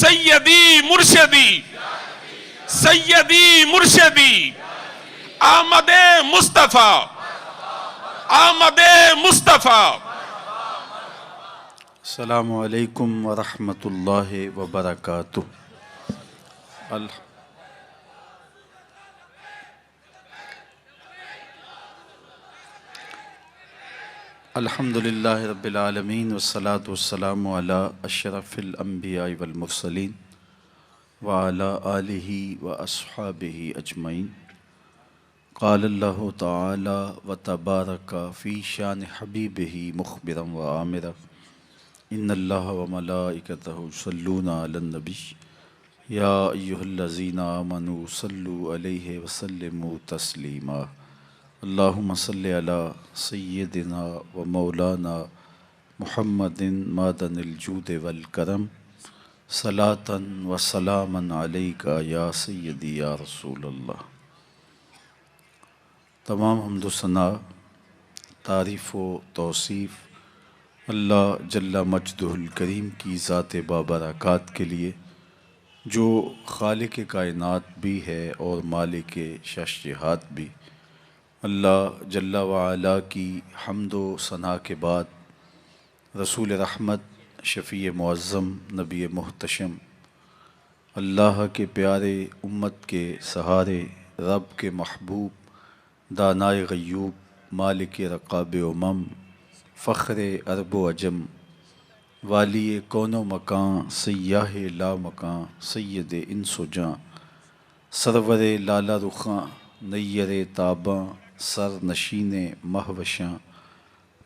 سیدی مرشدی سیدی مرشدی آمد مصطفیٰ آمد مصطفیٰ۔ السلام علیکم ورحمۃ اللہ وبرکاتہ۔ الحمد للہ رب العالمین والصلاة والسلام علی اشرف الانبیاء والمرسلین وعلی آلہ واصحابہ اجمعین۔ قال اللہ تعالی وتبارک فی شان حبیبہ مخبرا وآمرا ان اللہ وملائکتہ یصلون علی النبی یا ایہا الذین آمنوا صلوا علیہ وسلموا تسلیما۔ اللہم صلی علی سیدنا و مولانا محمد معدن الجود والکرم صلاۃ و سلاما علیک یا سیدی یا رسول اللہ۔ تمام حمد و ثنا، تعریف و توصیف اللہ جل مجدہ الکریم کی ذات بابرکات کے لیے، جو خالق کائنات بھی ہے اور مالک شش جہات بھی۔ اللہ جل وعلا کی حمد و ثنا کے بعد رسول رحمت، شفیع معظم، نبی محتشم، اللہ کے پیارے، امت کے سہارے، رب کے محبوب، دانائے غیوب، مالک رقاب امم، فخر عرب و عجم، والی کون و مکان، سیاہ لا مکان، سید انس و جاں، سرور لالا رخاں، نیر تاباں، سر نشین مہوشاں،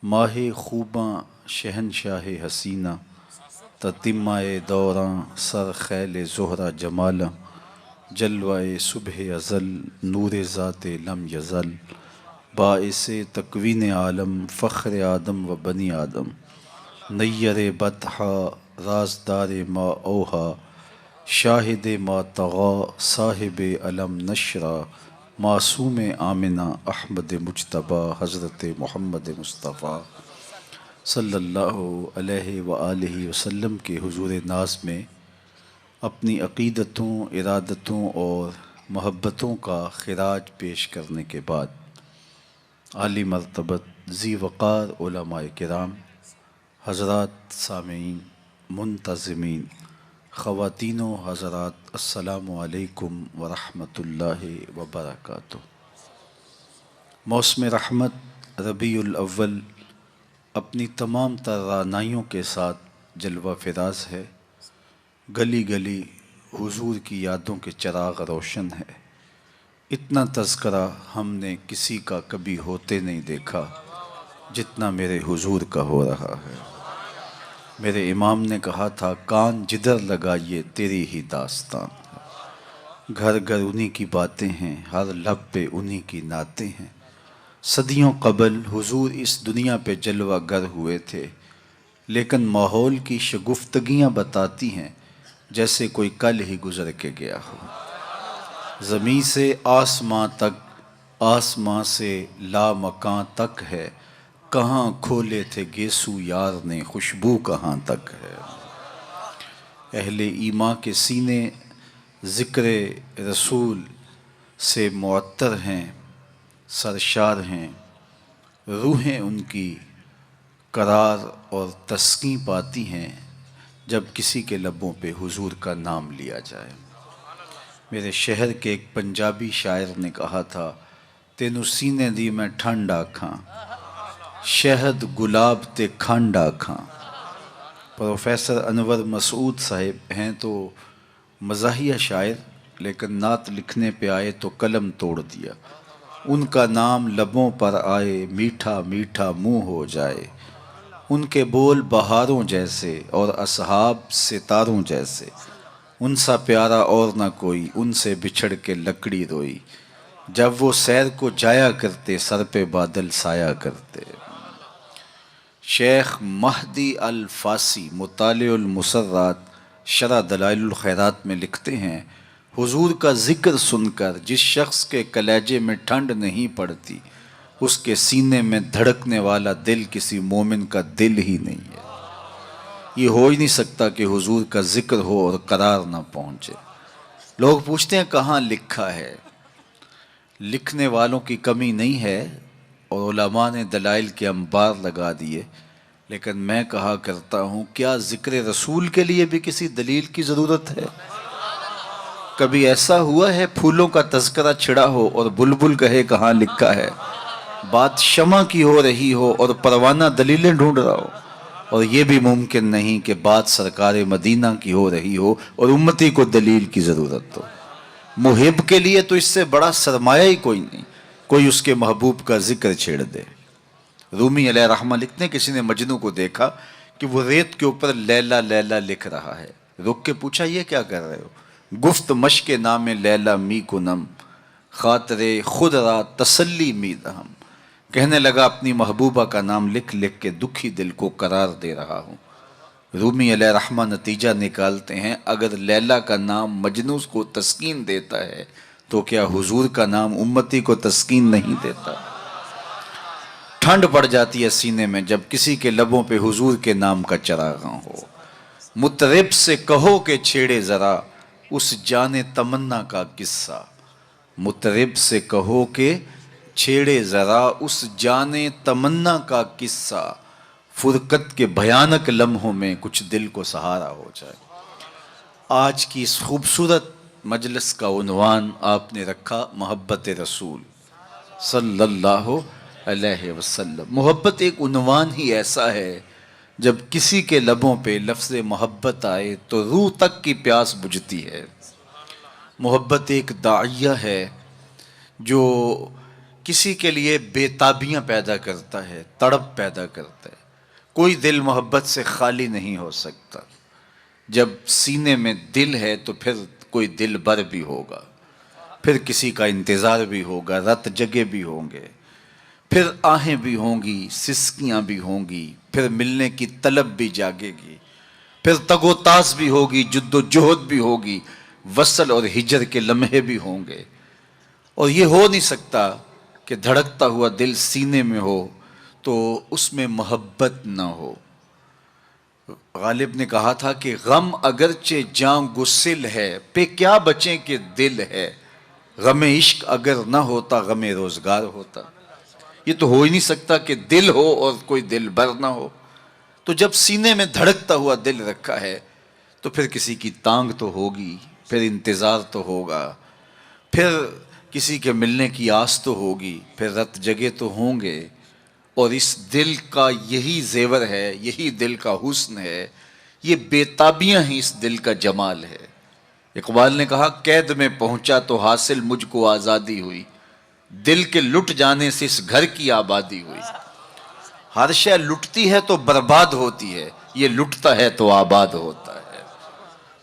ماہ خوباں، شہنشاہ حسینہ، تتمہ دوراں، سر خیل زہرہ جمالاں، جلوہ صبح ازل، نور ذات لم یزل، باعث تکوین عالم، فخر آدم و بنی آدم، نیر بطحا، رازدار ما اوہا، شاہد ما طغا، صاحب علم نشرہ، معصوم آمنہ، احمد مجتبیٰ، حضرت محمد مصطفیٰ صلی اللہ علیہ وآلہ وسلم کے حضور ناز میں اپنی عقیدتوں، ارادتوں اور محبتوں کا خراج پیش کرنے کے بعد، عالی مرتبت ذی وقار علماء کرام، حضرات سامعین، منتظمین، خواتین و حضرات، السلام علیکم ورحمۃ اللہ وبرکاتہ۔ موسم رحمت ربیع الاول اپنی تمام تر رعنائیوں کے ساتھ جلوہ فراز ہے۔ گلی گلی حضور کی یادوں کے چراغ روشن ہے۔ اتنا تذکرہ ہم نے کسی کا کبھی ہوتے نہیں دیکھا جتنا میرے حضور کا ہو رہا ہے۔ میرے امام نے کہا تھا، کان جدھر لگائیے تیری ہی داستان ہے۔ گھر گھر انہی کی باتیں ہیں، ہر لب پہ انہی کی نعتیں ہیں۔ صدیوں قبل حضور اس دنیا پہ جلوہ گر ہوئے تھے، لیکن ماحول کی شگفتگیاں بتاتی ہیں جیسے کوئی کل ہی گزر کے گیا ہو۔ زمیں سے آسماں تک، آسماں سے لامکاں تک ہے، کہاں کھولے تھے گیسو یار نے، خوشبو کہاں تک ہے۔ اہل ایمان کے سینے ذکر رسول سے معطر ہیں، سرشار ہیں، روحیں ان کی قرار اور تسکین پاتی ہیں جب کسی کے لبوں پہ حضور کا نام لیا جائے۔ میرے شہر کے ایک پنجابی شاعر نے کہا تھا، تینوں سینے دی میں ٹھنڈ آکھاں، شہد گلاب تے کھنڈ آکھاں۔ پروفیسر انور مسعود صاحب ہیں تو مزاحیہ شاعر، لیکن نعت لکھنے پہ آئے تو قلم توڑ دیا۔ ان کا نام لبوں پر آئے، میٹھا میٹھا منہ ہو جائے۔ ان کے بول بہاروں جیسے اور اصحاب ستاروں جیسے، ان سا پیارا اور نہ کوئی، ان سے بچھڑ کے لکڑی روئی۔ جب وہ سیر کو جایا کرتے، سر پہ بادل سایا کرتے۔ شیخ مہدی الفاسی مطالع المسرات شرح دلائل الخیرات میں لکھتے ہیں، حضور کا ذکر سن کر جس شخص کے کلیجے میں ٹھنڈ نہیں پڑتی، اس کے سینے میں دھڑکنے والا دل کسی مومن کا دل ہی نہیں ہے۔ یہ ہو ہی نہیں سکتا کہ حضور کا ذکر ہو اور قرار نہ پہنچے۔ لوگ پوچھتے ہیں کہاں لکھا ہے؟ لکھنے والوں کی کمی نہیں ہے اور علماء نے دلائل کے انبار لگا دیے، لیکن میں کہا کرتا ہوں کیا ذکر رسول کے لیے بھی کسی دلیل کی ضرورت ہے؟ کبھی ایسا ہوا ہے پھولوں کا تذکرہ چھڑا ہو اور بلبل کہے کہاں لکھا ہے؟ بات شمع کی ہو رہی ہو اور پروانہ دلیلیں ڈھونڈ رہا ہو، اور یہ بھی ممکن نہیں کہ بات سرکار مدینہ کی ہو رہی ہو اور امتی کو دلیل کی ضرورت ہو۔ محب کے لیے تو اس سے بڑا سرمایہ ہی کوئی نہیں، کوئی اس کے محبوب کا ذکر چھیڑ دے۔ رومی علیہ رحمہ لکھتے ہیں کسی نے مجنو کو دیکھا کہ وہ ریت کے اوپر لیلا لیلا لکھ رہا ہے، رک کے پوچھا یہ کیا کر رہے ہو؟ گفت مشق نام لیلا می کنم، خاطر خود را تسلی می دہم، کہنے لگا اپنی محبوبہ کا نام لکھ لکھ کے دکھی دل کو قرار دے رہا ہوں۔ رومی علیہ رحمہ نتیجہ نکالتے ہیں اگر لیلا کا نام مجنو کو تسکین دیتا ہے تو کیا حضور کا نام امتی کو تسکین نہیں دیتا؟ ٹھنڈ پڑ جاتی ہے سینے میں جب کسی کے لبوں پہ حضور کے نام کا چراغاں ہو۔ مطرب سے کہو کہ چھیڑے ذرا اس جان تمنا کا قصہ، مطرب سے کہو کہ چھیڑے ذرا اس جان تمنا کا قصہ، فرقت کے بھیانک لمحوں میں کچھ دل کو سہارا ہو جائے۔ آج کی اس خوبصورت مجلس کا عنوان آپ نے رکھا محبت رسول صلی اللہ علیہ وسلم۔ محبت ایک عنوان ہی ایسا ہے جب کسی کے لبوں پہ لفظ محبت آئے تو روح تک کی پیاس بجھتی ہے۔ محبت ایک داعیہ ہے جو کسی کے لیے بے تابیاں پیدا کرتا ہے، تڑپ پیدا کرتا ہے۔ کوئی دل محبت سے خالی نہیں ہو سکتا۔ جب سینے میں دل ہے تو پھر کوئی دل بر بھی ہوگا، پھر کسی کا انتظار بھی ہوگا، رت جگے بھی ہوں گے، پھر آہیں بھی ہوں گی، سسکیاں بھی ہوں گی، پھر ملنے کی طلب بھی جاگے گی، پھر تگ و تاز بھی ہوگی، جد و جہد بھی ہوگی، وصل اور ہجر کے لمحے بھی ہوں گے۔ اور یہ ہو نہیں سکتا کہ دھڑکتا ہوا دل سینے میں ہو تو اس میں محبت نہ ہو۔ غالب نے کہا تھا کہ غم اگرچہ جاں گسل ہے، پہ کیا بچیں کہ دل ہے، غم عشق اگر نہ ہوتا غم روزگار ہوتا۔ یہ تو ہو ہی نہیں سکتا کہ دل ہو اور کوئی دل بر نہ ہو۔ تو جب سینے میں دھڑکتا ہوا دل رکھا ہے تو پھر کسی کی تانگ تو ہوگی، پھر انتظار تو ہوگا، پھر کسی کے ملنے کی آس تو ہوگی، پھر رت جگے تو ہوں گے۔ اور اس دل کا یہی زیور ہے، یہی دل کا حسن ہے، یہ بے تابیاں ہی اس دل کا جمال ہے۔ اقبال نے کہا قید میں پہنچا تو حاصل مجھ کو آزادی ہوئی، دل کے لٹ جانے سے اس گھر کی آبادی ہوئی۔ ہر شے لٹتی ہے تو برباد ہوتی ہے، یہ لٹتا ہے تو آباد ہوتا ہے۔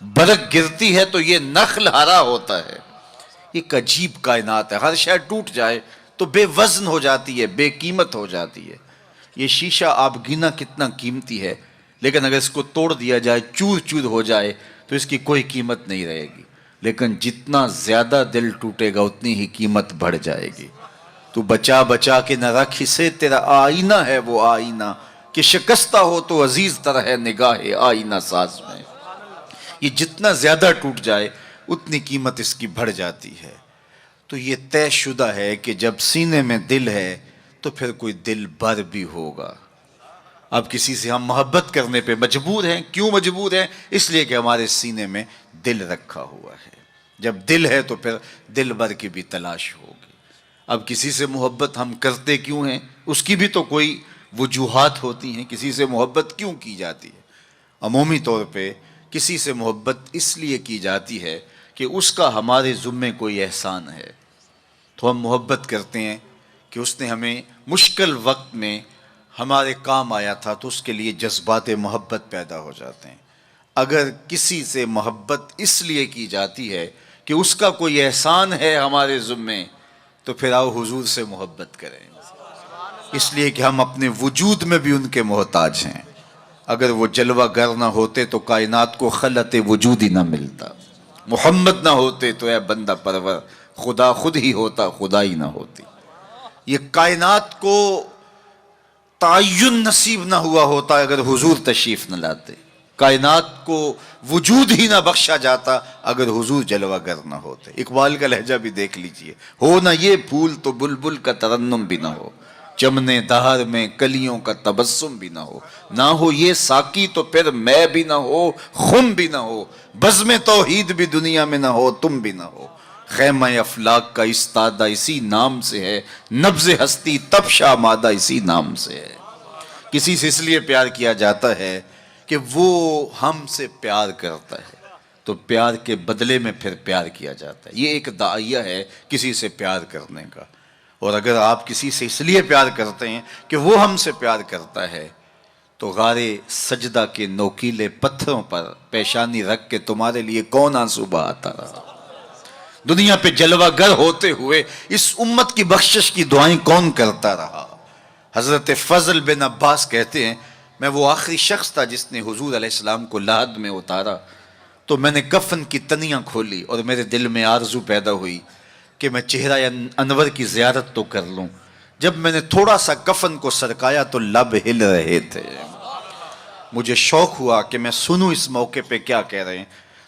برگ گرتی ہے تو یہ نخل ہرا ہوتا ہے۔ ایک عجیب کائنات ہے، ہر شے ٹوٹ جائے تو بے وزن ہو جاتی ہے، بے قیمت ہو جاتی ہے۔ یہ شیشہ آپ گنا کتنا قیمتی ہے، لیکن اگر اس کو توڑ دیا جائے، چور چور ہو جائے تو اس کی کوئی قیمت نہیں رہے گی۔ لیکن جتنا زیادہ دل ٹوٹے گا اتنی ہی قیمت بڑھ جائے گی۔ تو بچا بچا کے نہ رکھ اسے، تیرا آئینہ ہے وہ آئینہ، کہ شکستہ ہو تو عزیز تر ہے نگاہ آئینہ ساز میں۔ یہ جتنا زیادہ ٹوٹ جائے اتنی قیمت اس کی بڑھ جاتی ہے۔ تو یہ طے شدہ ہے کہ جب سینے میں دل ہے تو پھر کوئی دل بر بھی ہوگا۔ اب کسی سے ہم محبت کرنے پہ مجبور ہیں، کیوں مجبور ہیں؟ اس لیے کہ ہمارے سینے میں دل رکھا ہوا ہے۔ جب دل ہے تو پھر دل بر کی بھی تلاش ہوگی۔ اب کسی سے محبت ہم کرتے کیوں ہیں؟ اس کی بھی تو کوئی وجوہات ہوتی ہیں، کسی سے محبت کیوں کی جاتی ہے؟ عمومی طور پہ کسی سے محبت اس لیے کی جاتی ہے کہ اس کا ہمارے ذمے کوئی احسان ہے، تو ہم محبت کرتے ہیں کہ اس نے ہمیں مشکل وقت میں ہمارے کام آیا تھا، تو اس کے لیے جذبات محبت پیدا ہو جاتے ہیں۔ اگر کسی سے محبت اس لیے کی جاتی ہے کہ اس کا کوئی احسان ہے ہمارے ذمے، تو پھر آؤ حضور سے محبت کریں، اس لیے کہ ہم اپنے وجود میں بھی ان کے محتاج ہیں۔ اگر وہ جلوہ گر نہ ہوتے تو کائنات کو خلعت وجود ہی نہ ملتا، محمد نہ ہوتے تو اے بندہ پرور خدا خود ہی ہوتا، خدا ہی نہ ہوتی۔ یہ کائنات کو تعین نصیب نہ ہوا ہوتا اگر حضور تشریف نہ لاتے۔ کائنات کو وجود ہی نہ بخشا جاتا اگر حضور جلوہ گر نہ ہوتے۔ اقبال کا لہجہ بھی دیکھ لیجئے، ہو نہ یہ پھول تو بلبل کا ترنم بھی نہ ہو، چمنے دہر میں کلیوں کا تبسم بھی نہ ہو، نہ ہو یہ ساقی تو پھر میں بھی نہ ہو، خم بھی نہ ہو، بزم توحید بھی دنیا میں نہ ہو، تم بھی نہ ہو۔ خیمہ افلاک کا استادہ اسی نام سے ہے، نبض ہستی تب شامادہ اسی نام سے ہے۔ کسی سے اس لیے پیار کیا جاتا ہے کہ وہ ہم سے پیار کرتا ہے، تو پیار کے بدلے میں پھر پیار کیا جاتا ہے۔ یہ ایک داعیہ ہے کسی سے پیار کرنے کا۔ اور اگر آپ کسی سے اس لیے پیار کرتے ہیں کہ وہ ہم سے پیار کرتا ہے، تو غار سجدہ کے نوکیلے پتھروں پر پیشانی رکھ کے تمہارے لیے کون آنسو بہاتا رہا؟ دنیا پہ جلوہ گر ہوتے ہوئے اس امت کی بخشش کی دعائیں کون کرتا رہا؟ حضرت فضل بن عباس کہتے ہیں، میں وہ آخری شخص تھا جس نے حضور علیہ السلام کو لحد میں اتارا، تو میں نے کفن کی تنیاں کھولی اور میرے دل میں آرزو پیدا ہوئی کہ میں چہرہ انور کی زیارت تو کر لوں۔ جب میں نے تھوڑا سا کفن کو سرکایا تو لب ہل رہے تھے، مجھے شوق ہوا کہ میں سنوں اس موقع پہ کیا کہہ رہے ہیں،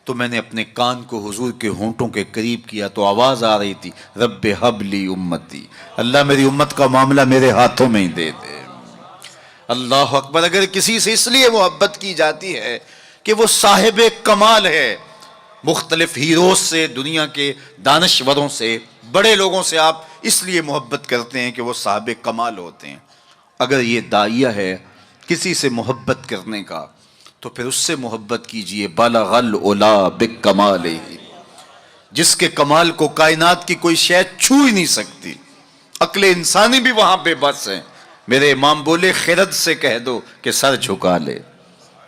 تو میں نے اپنے کان کو حضور کے ہونٹوں کے قریب کیا تو آواز آ رہی تھی، رب حب لی امتی، اللہ میری امت کا معاملہ میرے ہاتھوں میں ہی دے دے۔ اللہ اکبر۔ اگر کسی سے اس لیے محبت کی جاتی ہے کہ وہ صاحب کمال ہے، مختلف ہیروز سے، دنیا کے دانشوروں سے، بڑے لوگوں سے آپ اس لیے محبت کرتے ہیں کہ وہ صاحب کمال ہوتے ہیں۔ اگر یہ داعیہ ہے کسی سے محبت کرنے کا، تو پھر اس سے محبت کیجئے۔ بالغ العلا بکمالہ، جس کے کمال کو کائنات کی کوئی شے چھو ہی نہیں سکتی، عقل انسانی بھی وہاں بے بس ہے۔ میرے امام بولے، خرد سے کہہ دو کہ سر جھکا لے،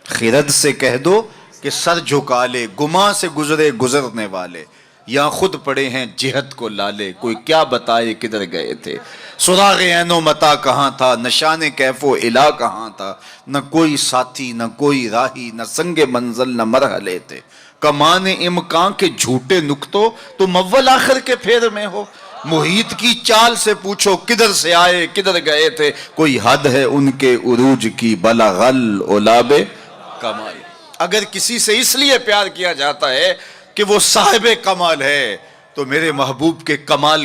خرد سے کہہ دو کہ سر جھکا لے، گماں سے گزرے گزرنے والے، یا خود پڑے ہیں جہت کو لالے، کوئی کیا بتائے کدھر گئے تھے، سراغ عین و متا کہاں تھا، نشان کیف و الا کہاں تھا، نہ کوئی ساتھی نہ کوئی راہی، نہ سنگ منزل نہ مرحلے تھے، کمان امکان کے جھوٹے نکتوں تم اول آخر کے پھیر میں ہو، محیط کی چال سے پوچھو کدھر سے آئے کدھر گئے تھے، کوئی حد ہے ان کے عروج کی، بلغ العلا بکمال۔ اگر کسی سے اس لیے پیار کیا جاتا ہے کہ وہ صاحب کمال ہے، تو میرے محبوب کے کمال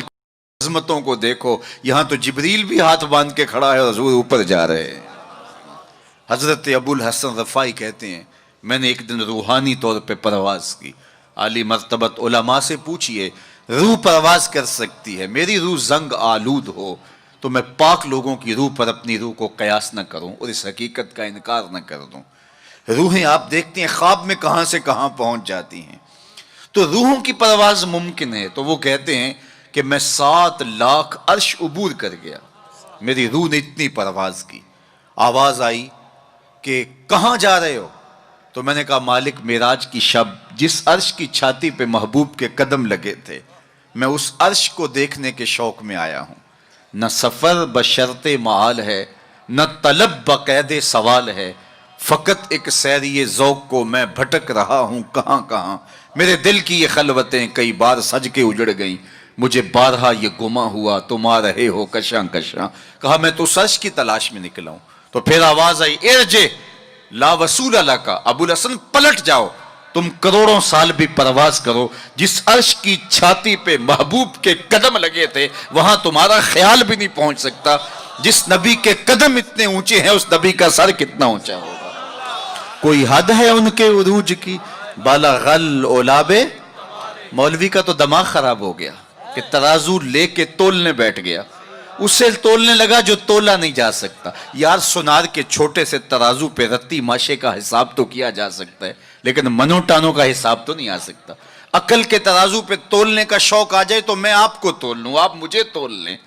عظمتوں کو دیکھو، یہاں تو جبریل بھی ہاتھ باندھ کے کھڑا ہے اور حضور اوپر جا رہے ہیں۔ حضرت ابو الحسن رفاعی کہتے ہیں، میں نے ایک دن روحانی طور پہ پرواز کی، عالی مرتبت علماء سے پوچھئے، روح پرواز کر سکتی ہے، میری روح زنگ آلود ہو تو میں پاک لوگوں کی روح پر اپنی روح کو قیاس نہ کروں اور اس حقیقت کا انکار نہ کر دوں۔ روحیں آپ دیکھتے ہیں خواب میں کہاں سے کہاں پہنچ جاتی ہیں، تو روحوں کی پرواز ممکن ہے۔ تو وہ کہتے ہیں کہ میں 7 لاکھ عرش عبور کر گیا، میری روح نے اتنی پرواز کی۔ آواز آئی کہ کہاں جا رہے ہو؟ تو میں نے کہا مالک معراج کی شب جس عرش کی چھاتی پہ محبوب کے قدم لگے تھے، میں اس عرش کو دیکھنے کے شوق میں آیا ہوں۔ نہ سفر بشرط معال ہے، نہ طلب بقید سوال ہے، فقط ایک سیری ذوق کو میں بھٹک رہا ہوں کہاں کہاں، میرے دل کی یہ خلوتیں کئی بار سج کے اجڑ گئیں، مجھے بارہا یہ گما ہوا تم آ رہے ہو کشاں کشاں۔ کہا میں تو سچ کی تلاش میں نکلا ہوں۔ تو پھر آواز آئی، ارجع لا وصول لک، ابو الحسن پلٹ جاؤ، تم کروڑوں سال بھی پرواز کرو، جس عرش کی چھاتی پہ محبوب کے قدم لگے تھے وہاں تمہارا خیال بھی نہیں پہنچ سکتا۔ جس نبی کے قدم اتنے اونچے ہیں اس نبی کا سر کتنا اونچا ہوگا۔ کوئی حد ہے ان کے عروج کی، بالغ العلا بکمال۔ مولوی کا تو دماغ خراب ہو گیا کہ ترازو لے کے تولنے بیٹھ گیا، اسے تولنے لگا جو تولا نہیں جا سکتا۔ یار سونار کے چھوٹے سے ترازو پہ رتی ماشے کا حساب تو کیا جا سکتا ہے، لیکن منو ٹانوں کا حساب تو نہیں آ سکتا۔ عقل کے ترازو پہ تولنے کا شوق آ جائے تو میں آپ کو تول لوں، آپ مجھے تول لیں۔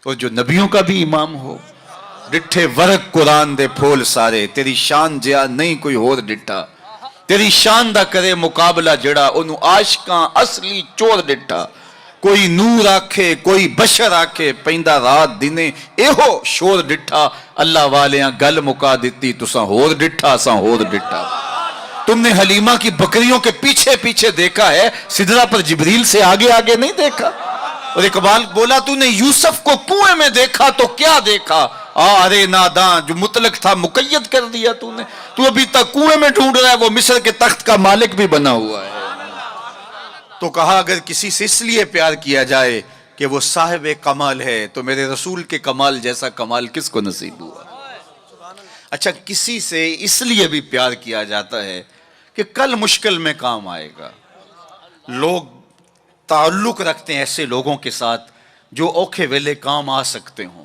اور جو نبیوں کا بھی امام ہو، ڈٹھے ورق قرآن دے پھول سارے، تیری شان جیا نہیں کوئی ہور ڈٹھا، تیری شان دا کرے مقابلہ جڑا انہوں عاشقاں اصلی چور ڈٹھا۔ کوئی نور آکھے کوئی بشر آکھے، پیندہ رات دینے ایہو شور ڈٹھا، اللہ والیاں گل مکا دیتی تساں ہور ڈٹھا ساں ہور ڈٹھا۔ تم نے حلیمہ کی بکریوں کے پیچھے پیچھے دیکھا ہے، سدرہ پر جبریل سے آگے آگے نہیں دیکھا۔ اور اقبال بولا تو نے یوسف کو کنویں میں دیکھا تو کیا دیکھا، ارے ناداں، جو مطلق تھا مقید کر دیا تو نے، تو ابھی تک کنویں میں ڈھونڈ رہا ہے، وہ مصر کے تخت کا مالک بھی بنا ہوا ہے۔ تو کہا اگر کسی سے اس لیے پیار کیا جائے کہ وہ صاحب کمال ہے تو میرے رسول کے کمال جیسا کمال کس کو نصیب ہوا؟ اچھا، کسی سے اس لیے بھی پیار کیا جاتا ہے کہ کل مشکل میں کام آئے گا۔ لوگ تعلق رکھتے ہیں ایسے لوگوں کے ساتھ جو اوکھے ویلے کام آ سکتے ہوں،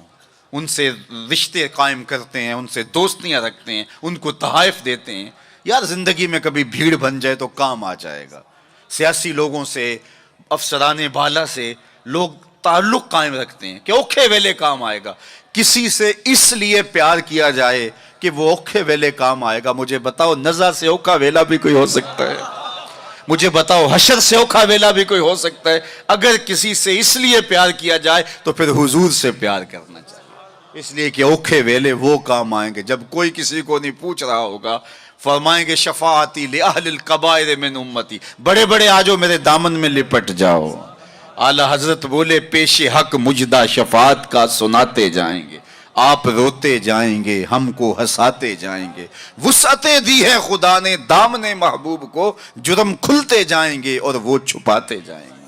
ان سے رشتے قائم کرتے ہیں، ان سے دوستیاں رکھتے ہیں، ان کو تحائف دیتے ہیں۔ یار زندگی میں کبھی بھیڑ بن جائے تو کام آ جائے گا۔ سیاسی لوگوں سے، افسران بالا سے لوگ تعلق قائم رکھتے ہیں کہ اوکھے ویلے کام آئے گا۔ کسی سے اس لیے پیار کیا جائے کہ وہ اوکھے ویلے کام آئے گا۔ مجھے بتاؤ نزع سے اوکھا ویلا بھی کوئی ہو سکتا ہے؟ مجھے بتاؤ حشر سے اوکھا ویلا بھی کوئی ہو سکتا ہے؟ اگر کسی سے اس لیے پیار کیا جائے تو پھر حضور سے پیار کرنا چاہیے، اس لیے کہ اوکھے ویلے وہ کام آئیں گے جب کوئی کسی کو نہیں پوچھ رہا ہوگا۔ فرمائیں گے شفاعتی لأہل الکبائر من امتی، بڑے بڑے آجو میرے دامن میں لپٹ جاؤ۔ اعلی حضرت بولے پیش حق مجدہ شفاعت کا سناتے جائیں گے، آپ روتے جائیں گے، ہم کو ہنساتے جائیں گے۔ وسعتیں دی ہے خدا نے دامن محبوب کو، جرم کھلتے جائیں گے اور وہ چھپاتے جائیں گے۔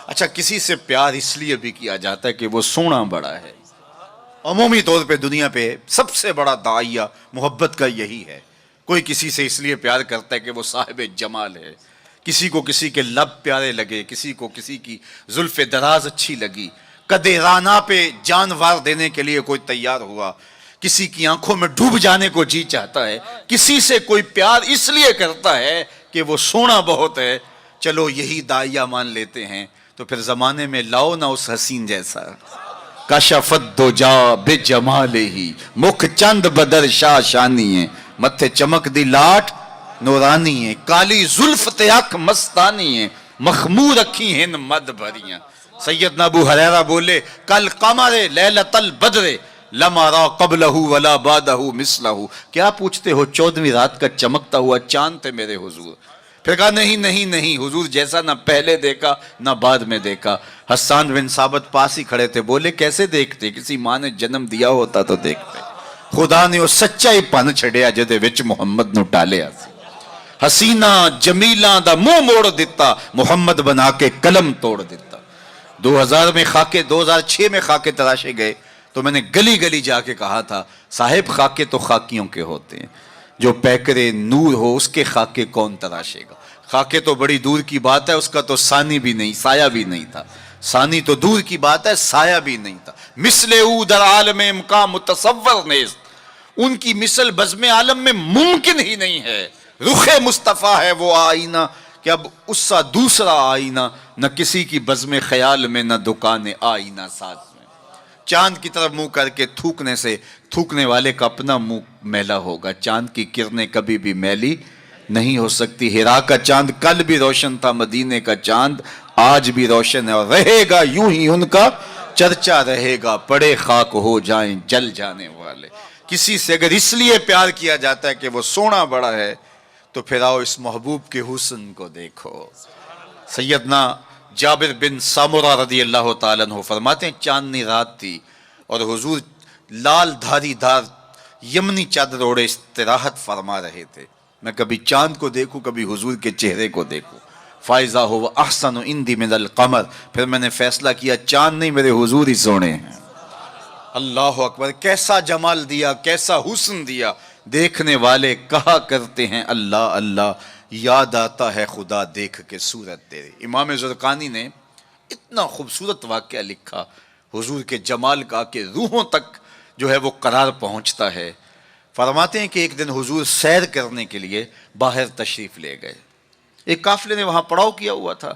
اچھا، کسی سے پیار اس لیے بھی کیا جاتا ہے کہ وہ سونا بڑا ہے۔ عمومی طور پہ دنیا پہ سب سے بڑا داعیہ محبت کا یہی ہے۔ کوئی کسی سے اس لیے پیار کرتا ہے کہ وہ صاحب جمال ہے، کسی کو کسی کے لب پیارے لگے، کسی کو کسی کی زلف دراز اچھی لگی، قدِ رانا پہ جانوار دینے کے لیے کوئی تیار ہوا، کسی کی آنکھوں میں ڈوب جانے کو جی چاہتا ہے، کسی سے کوئی پیار اس لیے کرتا ہے کہ وہ سونا بہت ہے۔ چلو یہی داعیہ مان لیتے ہیں تو پھر زمانے میں لاؤ نہ اس حسین جیسا۔ کشفت دجا بجمالہ، مکھ چند بدر شاہ شانی ہے، متھے چمک دی لاٹ نورانی ہے، کالی زلف تیاک مستانی ہے، مخمور رکھی ہیں مد بھریاں۔ سیدنا ابو ہریرہ بولے کل قمر لیلۃ البدر لم ارى قبلہ ولا بعدہ مثلہ، کیا پوچھتے ہو 14ویں رات کا چمکتا ہوا چاند تھے میرے حضور؟ پھر کہا نہیں نہیں نہیں، حضور جیسا نہ پہلے دیکھا نہ بعد میں دیکھا۔ حسان بن ثابت پاس ہی کھڑے تھے، بولے کیسے دیکھتے؟ کسی ماں نے جنم دیا ہوتا تو دیکھتے۔ خدا نے وہ سچائی پن چھڑیا جدے وچ محمد نو ٹالیا سی۔ حسینہ جمیلہ دا منہ موڑ دیتا، محمد بنا کے قلم توڑ دیتا۔ 2006 میں خاکے تراشے گئے تو میں نے گلی گلی جا کے کہا تھا صاحب خاکے تو خاکیوں کے ہوتے ہیں، جو پیکرے نور ہو اس کے خاکے کون تراشے گا؟ خاکے تو بڑی دور کی بات ہے، اس کا تو ثانی بھی نہیں، سایہ بھی نہیں تھا۔ ثانی تو دور کی بات ہے، سایہ بھی نہیں تھا۔ مثل او در عالم امکان متصور نیست، ان کی مثل بزم عالم میں ممکن ہی نہیں ہے۔ رخ مصطفیٰ ہے وہ آئینہ کہ اب اس سا دوسرا آئینہ، نہ کسی کی بزم خیال میں نہ دکان آئینہ ساز میں۔ چاند کی طرف منہ کر کے تھوکنے سے تھوکنے والے کا اپنا منہ میلا ہوگا۔ چاند کی کرنیں کبھی بھی میلی نہیں ہو سکتی۔ ہرا کا چاند کل بھی روشن تھا، مدینے کا چاند آج بھی روشن ہے، اور رہے گا یوں ہی ان کا چرچا رہے گا، پڑے خاک ہو جائیں جل جانے والے۔ کسی سے اگر اس لیے پیار کیا جاتا ہے کہ وہ سونا بڑا ہے تو پھر آؤ اس محبوب کے حسن کو دیکھو۔ سیدنا جابر بن سامورہ رضی اللہ تعالیٰ عنہ فرماتے ہیں چاندنی رات تھی اور حضور لال دھاری دھار یمنی چادر اوڑے استراحت فرما رہے تھے۔ میں کبھی چاند کو دیکھوں، کبھی حضور کے چہرے کو دیکھوں۔ فائزہ ہو احسن عندی من القمر، پھر میں نے فیصلہ کیا چاند نہیں میرے حضور ہی سونے ہیں۔ اللہ اکبر، کیسا جمال دیا، کیسا حسن دیا۔ دیکھنے والے کہا کرتے ہیں اللہ اللہ، یاد آتا ہے خدا دیکھ کے صورت تیری۔ امام زرقانی نے اتنا خوبصورت واقعہ لکھا حضور کے جمال کا کہ روحوں تک جو ہے وہ قرار پہنچتا ہے۔ فرماتے ہیں کہ ایک دن حضور سیر کرنے کے لیے باہر تشریف لے گئے۔ ایک قافلے نے وہاں پڑاؤ کیا ہوا تھا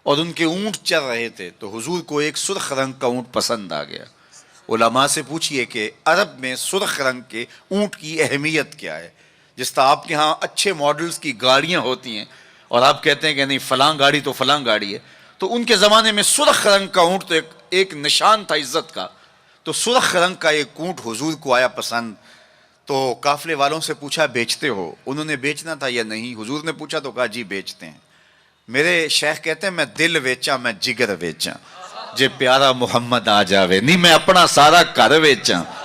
اور ان کے اونٹ چر رہے تھے، تو حضور کو ایک سرخ رنگ کا اونٹ پسند آ گیا۔ علماء سے پوچھئے کہ عرب میں سرخ رنگ کے اونٹ کی اہمیت کیا ہے؟ جس طرح آپ کے ہاں اچھے ماڈلز کی گاڑیاں ہوتی ہیں اور آپ کہتے ہیں کہ نہیں فلاں گاڑی تو فلاں گاڑی ہے، تو ان کے زمانے میں سرخ رنگ کا اونٹ تو ایک نشان تھا عزت کا۔ تو سرخ رنگ کا ایک اونٹ حضور کو آیا پسند، تو قافلے والوں سے پوچھا بیچتے ہو؟ انہوں نے بیچنا تھا یا نہیں؟ حضور نے پوچھا تو کہا جی بیچتے ہیں۔ میرے شیخ کہتے ہیں میں دل ویچا میں جگر ویچا، جے پیارا محمد آ جاوے، نہیں میں اپنا سارا گھر ویچاں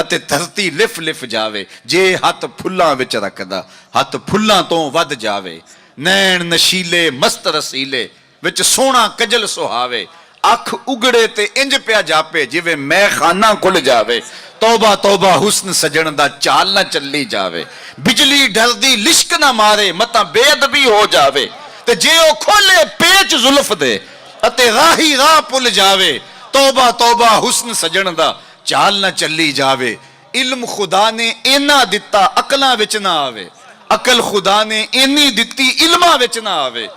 ਅਤੇ ਧਰਤੀ ਲਿਫ ਲਿਫ ਜਾਵੇ। ਜੇ ਹੱਥ ਫੁੱਲਾਂ ਵਿੱਚ ਰੱਖਦਾ ਹੱਥ ਫੁੱਲਾਂ ਤੋਂ ਵੱਧ ਜਾਵੇ। ਨੈਣ ਨਸ਼ੀਲੇ ਮਸਤ ਰਸੀਲੇ ਵਿੱਚ ਸੋਹਣਾ ਕਜਲ ਸੁਹਾਵੇ। ਅੱਖ ਉਗੜੇ ਤੇ ਇੰਜ ਪਿਆ ਜਾਪੇ ਜਿਵੇਂ ਮੈਖਾਨਾ ਖੁੱਲ ਜਾਵੇ। ਤੌਬਾ ਤੌਬਾ ਹੁਸਨ ਸਜਣ ਦਾ ਚਾਲ ਨਾ ਚੱਲੀ ਜਾਵੇ। ਬਿਜਲੀ ਡਰਦੀ ਲਿਸ਼ਕ ਨਾ ਮਾਰੇ ਮਤਾਂ ਬੇਅਦਬੀ ਹੋ ਜਾਵੇ। ਤੇ ਜੇ ਉਹ ਖੋਲੇ ਪੇਚ ਜ਼ੁਲਫ ਦੇ ਅਤੇ ਰਾਹੀ ਰਾਹ ਭੁੱਲ ਜਾਵੇ। ਤੌਬਾ ਤੌਬਾ ਹੁਸਨ ਸਜਣ ਦਾ ਚਾਲ ਨਾ ਚੱਲੀ ਜਾਵੇ। ਇਲਮ ਖੁਦਾ ਨੇ ਇੰਨਾ ਦਿੱਤਾ ਅਕਲਾਂ ਵਿੱਚ ਨਾ ਆਵੇ। ਅਕਲ ਖੁਦਾ ਨੇ ਇੰਨੀ ਦਿੱਤੀ ਇਲਮਾਂ ਵਿੱਚ ਨਾ ਆਵੇ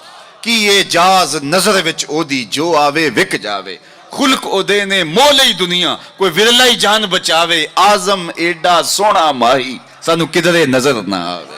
ਕਿ ਇਹ ਜਾਜ਼ ਨਜ਼ਰ ਵਿੱਚ ਉਹਦੀ ਜੋ ਆਵੇ ਵਿਕ ਜਾਵੇ। ਖੁਲਕ ਉਹਦੇ ਨੇ ਮੋਹ ਲਈ ਦੁਨੀਆ ਕੋਈ ਵਿਰਲਾ ਹੀ ਜਾਨ ਬਚਾਵੇ। ਆਜ਼ਮ ਏਡਾ ਸੋਹਣਾ ਮਾਹੀ ਸਾਨੂੰ ਕਿਧਰੇ ਨਜ਼ਰ ਨਾ ਆਵੇ।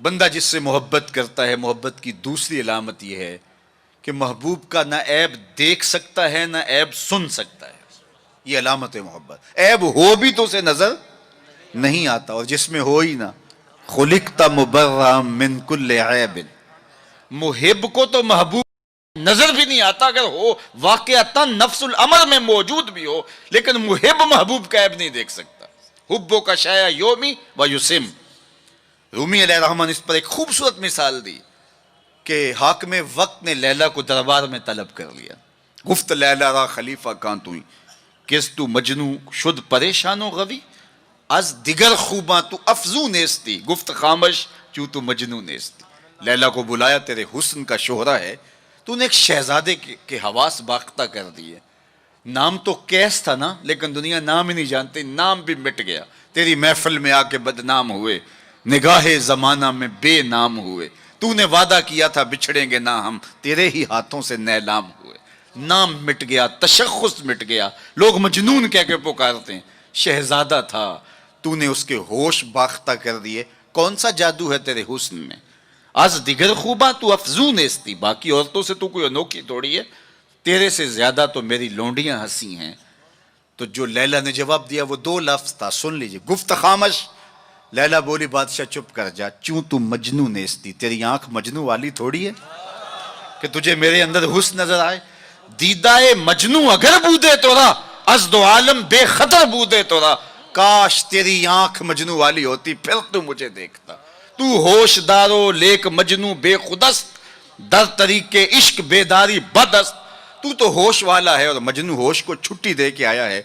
بندہ جس سے محبت کرتا ہے، محبت کی دوسری علامت یہ ہے کہ محبوب کا نہ عیب دیکھ سکتا ہے نہ عیب سن سکتا ہے. یہ علامت ہے محبت. عیب ہو بھی تو اسے نظر نہیں آتا، اور جس میں ہو ہی نہ، خلقت مبرأ من کل عیب. محب کو تو محبوب نظر بھی نہیں آتا، اگر ہو واقعتا نفس الامر میں موجود بھی ہو، لیکن محب محبوب کا عیب نہیں دیکھ سکتا. حبو کا شایا یومی و یسم. رومی علیہ الرحمن اس پر ایک خوبصورت مثال دی کہ حاکم وقت نے لیلا کو دربار میں طلب کر لیا. گفت لیلا را خلیفہ کان توئی کس تو مجنو شد پریشان و غوی از دیگر خوباں تو افزو نیستی گفت خامش چوں تو مجنو نیستی. لیلا کو بلایا، تیرے حسن کا شہرہ ہے، تو نے ایک شہزادے کے حواس باختہ کر دیے. نام تو کیس تھا نا، لیکن دنیا نام ہی نہیں جانتی، نام بھی مٹ گیا. تیری محفل میں آ کے بدنام ہوئے، نگاہ زمانہ میں بے نام ہوئے. تو نے وعدہ کیا تھا بچھڑیں گے نہ ہم، تیرے ہی ہاتھوں سے نیلام ہوئے. نام مٹ گیا، تشخص مٹ گیا، لوگ مجنون کہہ کے پکارتے ہیں. شہزادہ تھا، تو نے اس کے ہوش باختہ کر دیے. کون سا جادو ہے تیرے حسن میں؟ از دیگر خوباں تو افزون نیستی. باقی عورتوں سے تو کوئی انوکھی تھوڑی ہے، تیرے سے زیادہ تو میری لونڈیاں ہنسی ہیں. تو جو لیلا نے جواب دیا وہ دو لفظ تھا، سن لیجئے. گفت خامش. لیلا بولی بادشاہ چپ کر جا، چوں تو مجنو نیستی. تیری آنکھ مجنو والی تھوڑی ہے کہ تجھے میرے اندر حسن نظر آئے. دیدائے مجنو اگر بودے تورا از دو عالم بے خطر بودے تورا. کاش تیری آنکھ مجنو والی ہوتی، پھر تو مجھے دیکھتا. تو ہوش دارو لیک مجنو بے خودست در طریق عشق بیداری بدست. تو ہوش والا ہے اور مجنو ہوش کو چھٹی دے کے آیا ہے.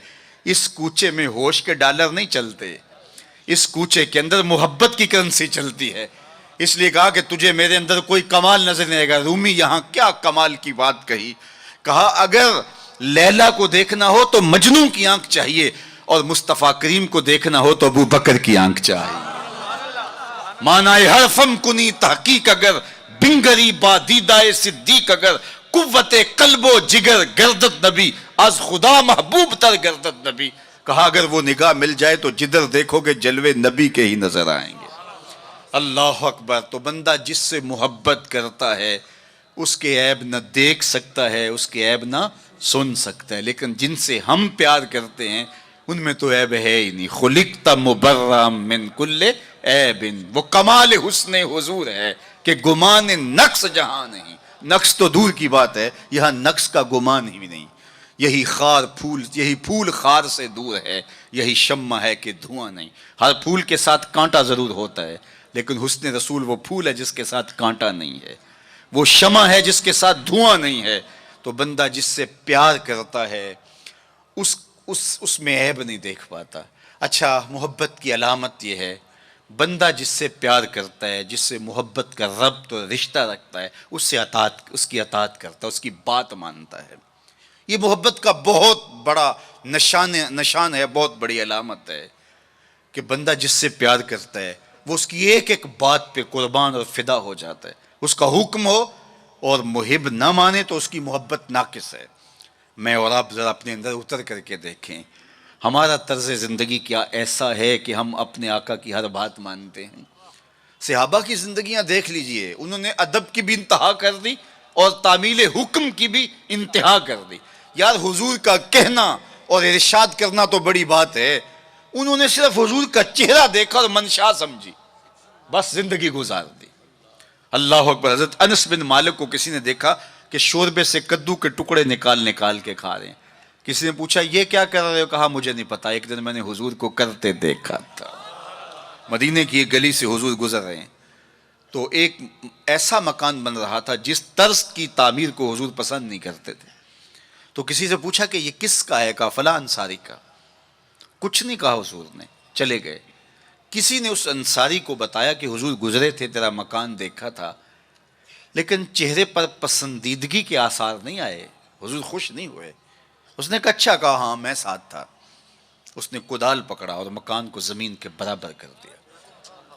اس کوچے میں ہوش کے ڈالر نہیں چلتے، اس کوچے کے اندر محبت کی کرنسی چلتی ہے. اس لیے کہا کہ تجھے میرے اندر کوئی کمال نظر نہیں آئے گا. رومی یہاں کیا کمال کی بات کہی. کہا اگر لیلا کو دیکھنا ہو تو مجنو کی آنکھ چاہیے، اور مصطفیٰ کریم کو دیکھنا ہو تو ابو بکر کی آنکھ چاہیے. معنی حرفم کنی تحقیق اگر بنگری با دیدائے صدیق اگر قوت قلب و جگر گردت نبی از خدا محبوب تر گردت نبی. کہا اگر وہ نگاہ مل جائے تو جدھر دیکھو گے جلوے نبی کے ہی نظر آئیں گے. اللہ اکبر. تو بندہ جس سے محبت کرتا ہے اس کے عیب نہ دیکھ سکتا ہے، اس کے عیب نہ سن سکتا ہے. لیکن جن سے ہم پیار کرتے ہیں ان میں تو عیب ہے ہی نہیں. خلقت مبرأ من کل عیب. وہ کمال حسن حضور ہے کہ گمان نقص جہاں نہیں. نقص تو دور کی بات ہے، یہاں نقص کا گمان ہی نہیں. یہی پھول خار سے دور ہے، یہی شمع ہے کہ دھواں نہیں. ہر پھول کے ساتھ کانٹا ضرور ہوتا ہے، لیکن حسن رسول وہ پھول ہے جس کے ساتھ کانٹا نہیں ہے، وہ شمع ہے جس کے ساتھ دھواں نہیں ہے. تو بندہ جس سے پیار کرتا ہے اس میں عیب نہیں دیکھ پاتا. اچھا، محبت کی علامت یہ ہے بندہ جس سے پیار کرتا ہے، جس سے محبت کا ربط اور رشتہ رکھتا ہے، اس کی اطاعت کرتا ہے، اس کی بات مانتا ہے. یہ محبت کا بہت بڑا نشان ہے، بہت بڑی علامت ہے کہ بندہ جس سے پیار کرتا ہے وہ اس کی ایک ایک بات پہ قربان اور فدا ہو جاتا ہے. اس کا حکم ہو اور محب نہ مانے تو اس کی محبت ناقص ہے. میں اور آپ ذرا اپنے اندر اتر کر کے دیکھیں، ہمارا طرز زندگی کیا ایسا ہے کہ ہم اپنے آقا کی ہر بات مانتے ہیں. صحابہ کی زندگیاں دیکھ لیجئے، انہوں نے ادب کی بھی انتہا کر دی اور تعمیل حکم کی بھی انتہا کر دی. یار حضور کا کہنا اور ارشاد کرنا تو بڑی بات ہے، انہوں نے صرف حضور کا چہرہ دیکھا اور منشا سمجھی، بس زندگی گزار دی. اللہ اکبر. حضرت انس بن مالک کو کسی نے دیکھا کہ شوربے سے کدو کے ٹکڑے نکال کے کھا رہے ہیں. کسی نے پوچھا یہ کیا کر رہے ہو؟ کہا مجھے نہیں پتا، ایک دن میں نے حضور کو کرتے دیکھا تھا. مدینے کی ایک گلی سے حضور گزر رہے ہیں تو ایک ایسا مکان بن رہا تھا جس طرز کی تعمیر کو حضور پسند نہیں کرتے تھے. تو کسی سے پوچھا کہ یہ کس کا ہے؟ کہا فلاں انصاری کا. کچھ نہیں کہا حضور نے، چلے گئے. کسی نے اس انصاری کو بتایا کہ حضور گزرے تھے، تیرا مکان دیکھا تھا، لیکن چہرے پر پسندیدگی کے آثار نہیں آئے، حضور خوش نہیں ہوئے. اس نے کہا اچھا. کہا ہاں میں ساتھ تھا. اس نے کدال پکڑا اور مکان کو زمین کے برابر کر دیا.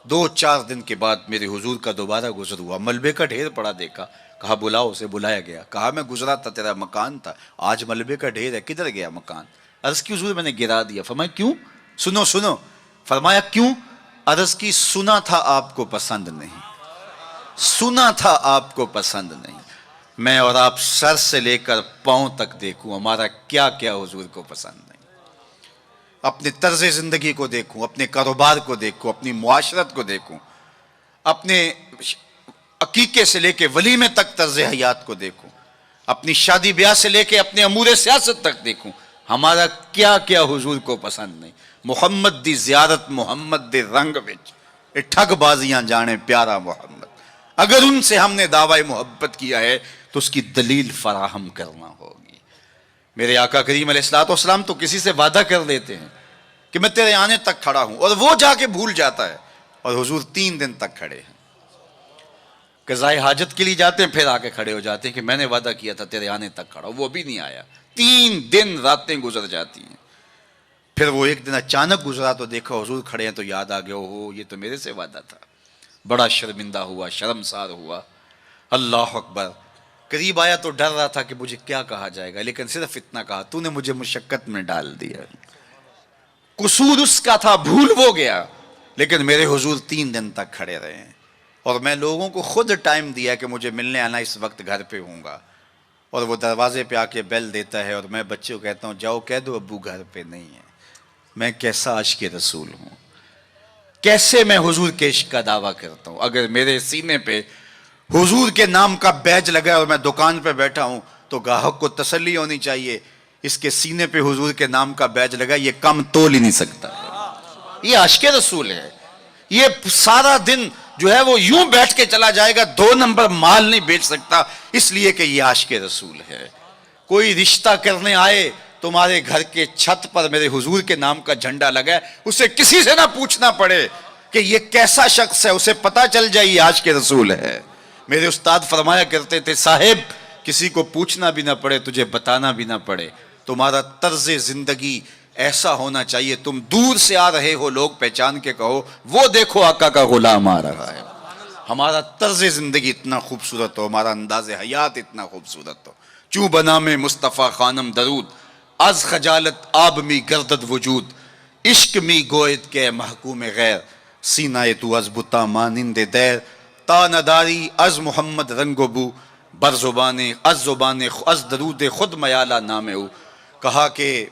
2-4 دن کے بعد میرے حضور کا دوبارہ گزر ہوا، ملبے کا ڈھیر پڑا دیکھا. کہا بلاؤ. اسے بلایا گیا. کہا میں گزرا تھا، تیرا مکان تھا، آج ملبے کا ڈھیر ہے، کدھر گیا مکان؟ عرض کی حضور میں نے گرا دیا. فرمایا کیوں؟ سنو. فرمایا کیوں؟ عرض کی سنا تھا آپ کو پسند نہیں، سنا تھا آپ کو پسند نہیں، میں اور آپ سر سے لے کر پاؤں تک دیکھوں ہمارا کیا کیا حضور کو پسند نہیں، اپنے طرز زندگی کو دیکھوں، اپنے کاروبار کو دیکھوں، اپنی معاشرت کو دیکھوں، اپنے عقیقے سے لے کے ولیمے تک طرز حیات کو دیکھوں، اپنی شادی بیاہ سے لے کے اپنے امور سیاست تک دیکھوں، ہمارا کیا کیا حضور کو پسند نہیں۔ محمد دی زیارت محمد دے رنگ وچ اے ٹھگ بازیاں جانے پیارا محمد، اگر ان سے ہم نے دعوی محبت کیا ہے تو اس کی دلیل فراہم کرنا ہوگی۔ میرے آقا کریم علیہ الصلوۃ والسلام تو کسی سے وعدہ کر لیتے ہیں کہ میں تیرے آنے تک کھڑا ہوں، اور وہ جا کے بھول جاتا ہے، اور حضور 3 دن تک کھڑے ہیں، قضائے حاجت کے لیے جاتے ہیں، پھر آ کے کھڑے ہو جاتے ہیں کہ میں نے وعدہ کیا تھا تیرے آنے تک کھڑا ہوں، وہ بھی نہیں آیا، 3 دن راتیں گزر جاتی ہیں، پھر وہ ایک دن اچانک گزرا تو دیکھا حضور کھڑے ہیں، تو یاد آ گیا ہو یہ تو میرے سے وعدہ تھا، بڑا شرمندہ ہوا، شرمسار ہوا۔ اللہ اکبر، قریب آیا تو ڈر رہا تھا کہ مجھے کیا کہا جائے گا، لیکن صرف اتنا کہا تو نے مجھے مشقت میں ڈال دیا، قصور اس کا تھا، بھول وہ گیا، لیکن میرے حضور 3 دن تک کھڑے رہے ہیں، اور میں لوگوں کو خود ٹائم دیا کہ مجھے ملنے آنا، اس وقت گھر پہ ہوں گا، اور وہ دروازے پہ آ کے بیل دیتا ہے، اور میں بچے کو کہتا ہوں جاؤ کہہ دو ابو گھر پہ نہیں ہے۔ میں کیسا عاشق رسول ہوں، کیسے میں حضور کے عشق کا دعویٰ کرتا ہوں۔ اگر میرے سینے پہ حضور کے نام کا بیج لگا ہے اور میں دکان پہ بیٹھا ہوں تو گاہک کو تسلی ہونی چاہیے، اس کے سینے پہ حضور کے نام کا بیج لگا، یہ کم تول ہی نہیں سکتا، یہ عاشق رسول ہے۔ یہ سارا دن جو ہے وہ یوں بیٹھ کے چلا جائے گا، 2 نمبر مال نہیں بیچ سکتا، اس لیے کہ یہ عاشق رسول ہے۔ کوئی رشتہ کرنے آئے تمہارے گھر کے چھت پر میرے حضور کے نام کا جھنڈا لگا ہے، اسے کسی سے نہ پوچھنا پڑے کہ یہ کیسا شخص ہے، اسے پتا چل جائے یہ عاشق رسول ہے۔ میرے استاد فرمایا کرتے تھے صاحب کسی کو پوچھنا بھی نہ پڑے، تجھے بتانا بھی نہ پڑے، تمہارا طرز زندگی ایسا ہونا چاہیے، تم دور سے آ رہے ہو لوگ پہچان کے کہو وہ دیکھو آقا کا غلام آ رہا ہے۔ ہمارا طرز زندگی اتنا خوبصورت ہو، ہمارا انداز حیات اتنا خوبصورت ہو، چوں بنا میں مصطفیٰ خانم درود، از خجالت آب می گردد وجود، عشق می گوید کے محکوم غیر، سینہ تو از بتا مانند دیر، تا نداری از محمد رنگ و بو، بر زبان از درود خود میالہ نام او۔ کہا کہ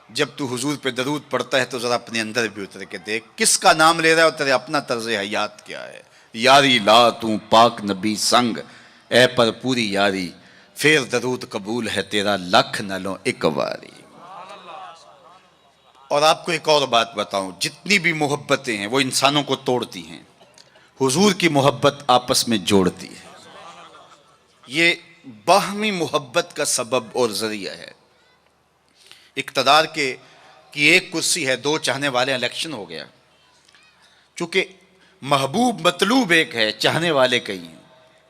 جب تو حضور پہ درود پڑھتا ہے تو ذرا اپنے اندر بھی اتر کے دیکھ کس کا نام لے رہا ہے اور تیرے اپنا طرز حیات کیا ہے۔ یاری لا تو پاک نبی سنگ، اے پر پوری یاری، پھر درود قبول ہے تیرا لکھ نہ لو ایک واری۔ اور آپ کو ایک اور بات بتاؤں، جتنی بھی محبتیں ہیں وہ انسانوں کو توڑتی ہیں، حضور کی محبت آپس میں جوڑتی ہے، یہ باہمی محبت کا سبب اور ذریعہ ہے۔ اقتدار کی ایک کرسی ہے، 2 چاہنے والے، الیکشن ہو گیا، چونکہ محبوب مطلوب ایک ہے، چاہنے والے کئی ہیں،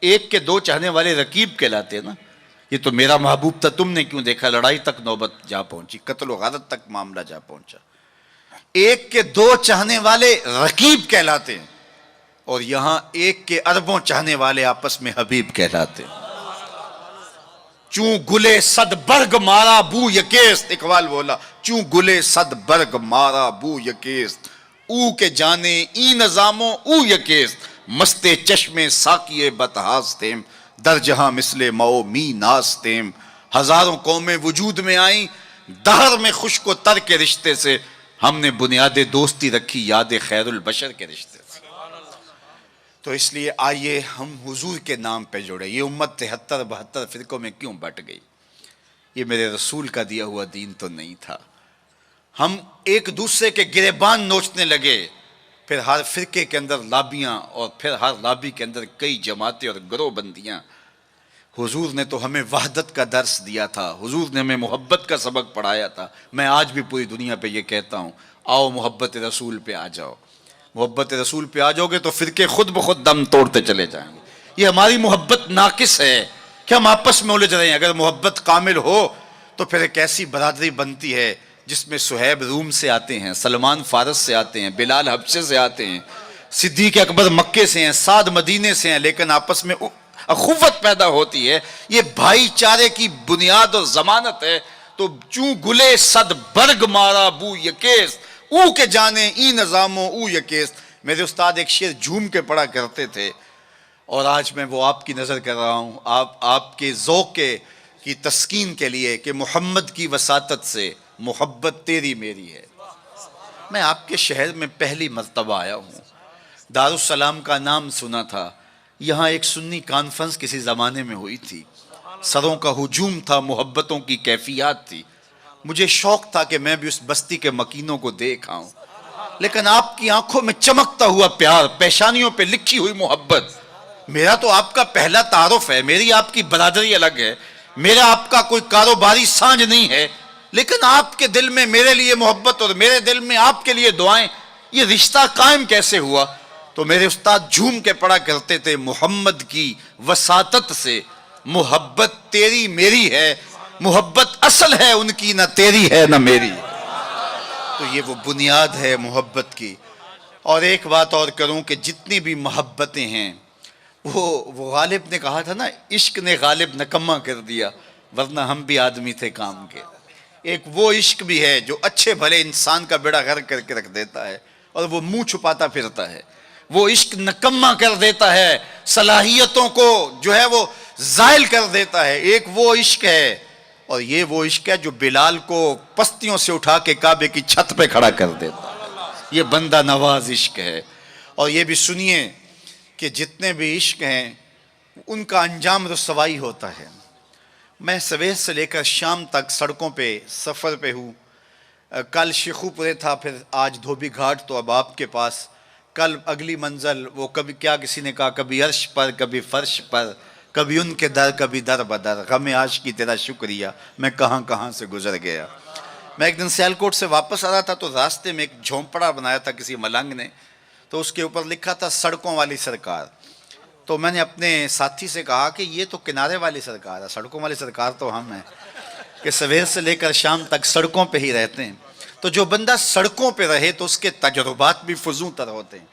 ایک کے 2 چاہنے والے رقیب کہلاتے ہیں نا، یہ تو میرا محبوب تھا تم نے کیوں دیکھا، لڑائی تک نوبت جا پہنچی، قتل و غارت تک معاملہ جا پہنچا۔ ایک کے 2 چاہنے والے رقیب کہلاتے ہیں، اور یہاں ایک کے اربوں چاہنے والے آپس میں حبیب کہلاتے ہیں۔ چوں گلے صد برگ مارا بو یکیست، اقبال بولا چوں گلے صد برگ مارا بو یکیست، او کے جانے ای نظاموں او یکیست، مستے چشمے ساکیے بتہاستیم، در جہاں مثل مو می ناستیم، ہزاروں قومیں وجود میں آئیں، دہر میں خشک و تر کے رشتے سے، ہم نے بنیاد دوستی رکھی یاد خیر البشر کے رشتے سے۔ تو اس لیے آئیے ہم حضور کے نام پہ جڑے۔ یہ امت 73-72 فرقوں میں کیوں بٹ گئی؟ یہ میرے رسول کا دیا ہوا دین تو نہیں تھا۔ ہم ایک دوسرے کے گریبان نوچنے لگے، پھر ہر فرقے کے اندر لابیاں، اور پھر ہر لابی کے اندر کئی جماعتیں اور گروہ بندیاں۔ حضور نے تو ہمیں وحدت کا درس دیا تھا، حضور نے ہمیں محبت کا سبق پڑھایا تھا۔ میں آج بھی پوری دنیا پہ یہ کہتا ہوں، آؤ محبت رسول پہ آ جاؤ، محبت رسول پہ آ جاؤ گے تو فرقے خود بخود دم توڑتے چلے جائیں گے۔ یہ ہماری محبت ناقص ہے کہ ہم آپس میں الجھ رہے ہیں۔ اگر محبت کامل ہو تو پھر ایک ایسی برادری بنتی ہے جس میں صہیب روم سے آتے ہیں، سلمان فارس سے آتے ہیں، بلال حبشے سے آتے ہیں، صدیق اکبر مکے سے ہیں، سعد مدینے سے ہیں، لیکن آپس میں اخوت پیدا ہوتی ہے۔ یہ بھائی چارے کی بنیاد اور ضمانت ہے۔ تو چوں گلے صد برگ مارا بو یکیست، او کے جانے ای نظاموں او یکیست، میرے استاد ایک شعر جھوم کے پڑھا کرتے تھے، اور آج میں وہ آپ کی نظر کر رہا ہوں، آپ کے ذوق کی تسکین کے لیے کہ محمد کی وساطت سے محبت تیری میری ہے۔ میں آپ کے شہر میں پہلی مرتبہ آیا ہوں، دارالسلام کا نام سنا تھا، یہاں ایک سنی کانفرنس کسی زمانے میں ہوئی تھی، سروں کا ہجوم تھا، محبتوں کی کیفیات تھی، مجھے شوق تھا کہ میں بھی اس بستی کے مکینوں کو دیکھ آؤں، لیکن آپ کی آنکھوں میں چمکتا ہوا پیار، پیشانیوں پہ لکھی ہوئی محبت، میرا تو آپ کا پہلا تعارف ہے، میری آپ کی برادری الگ ہے، میرا آپ کا کوئی کاروباری سانج نہیں ہے، لیکن آپ کے دل میں میرے لیے محبت اور میرے دل میں آپ کے لیے دعائیں، یہ رشتہ قائم کیسے ہوا؟ تو میرے استاد جھوم کے پڑھا کرتے تھے، محمد کی وساطت سے محبت تیری میری ہے، محبت اصل ہے ان کی، نہ تیری ہے نہ میری۔ تو یہ وہ بنیاد ہے محبت کی۔ اور ایک بات اور کروں کہ جتنی بھی محبتیں ہیں، وہ غالب نے کہا تھا نا، عشق نے غالب نکما کر دیا، ورنہ ہم بھی آدمی تھے کام کے۔ ایک وہ عشق بھی ہے جو اچھے بھلے انسان کا بیڑا غرق کر کے رکھ دیتا ہے، اور وہ منہ چھپاتا پھرتا ہے۔ وہ عشق نکما کر دیتا ہے، صلاحیتوں کو جو ہے وہ زائل کر دیتا ہے۔ ایک وہ عشق ہے، اور یہ وہ عشق ہے جو بلال کو پستیوں سے اٹھا کے کعبے کی چھت پہ کھڑا کر دیتا ہے۔ یہ بندہ نواز عشق ہے۔ اور یہ بھی سنیے کہ جتنے بھی عشق ہیں ان کا انجام رسوائی ہوتا ہے۔ میں سویر سے لے کر شام تک سڑکوں پہ سفر پہ ہوں، کل شیخو پورے تھا، پھر آج دھوبی گھاٹ، تو اب آپ کے پاس کل اگلی منزل، وہ کبھی کیا کسی نے کہا، کبھی عرش پر کبھی فرش پر، کبھی ان کے در کبھی در بدر، غم عاشقی تیرا شکریہ میں کہاں کہاں سے گزر گیا۔ میں ایک دن سیالکوٹ سے واپس آ رہا تھا، تو راستے میں ایک جھونپڑا بنایا تھا کسی ملنگ نے، تو اس کے اوپر لکھا تھا سڑکوں والی سرکار۔ تو میں نے اپنے ساتھی سے کہا کہ یہ تو کنارے والی سرکار ہے، سڑکوں والی سرکار تو ہم ہیں کہ سویر سے لے کر شام تک سڑکوں پہ ہی رہتے ہیں۔ تو جو بندہ سڑکوں پہ رہے تو اس کے تجربات بھی فزوں تر ہوتے ہیں۔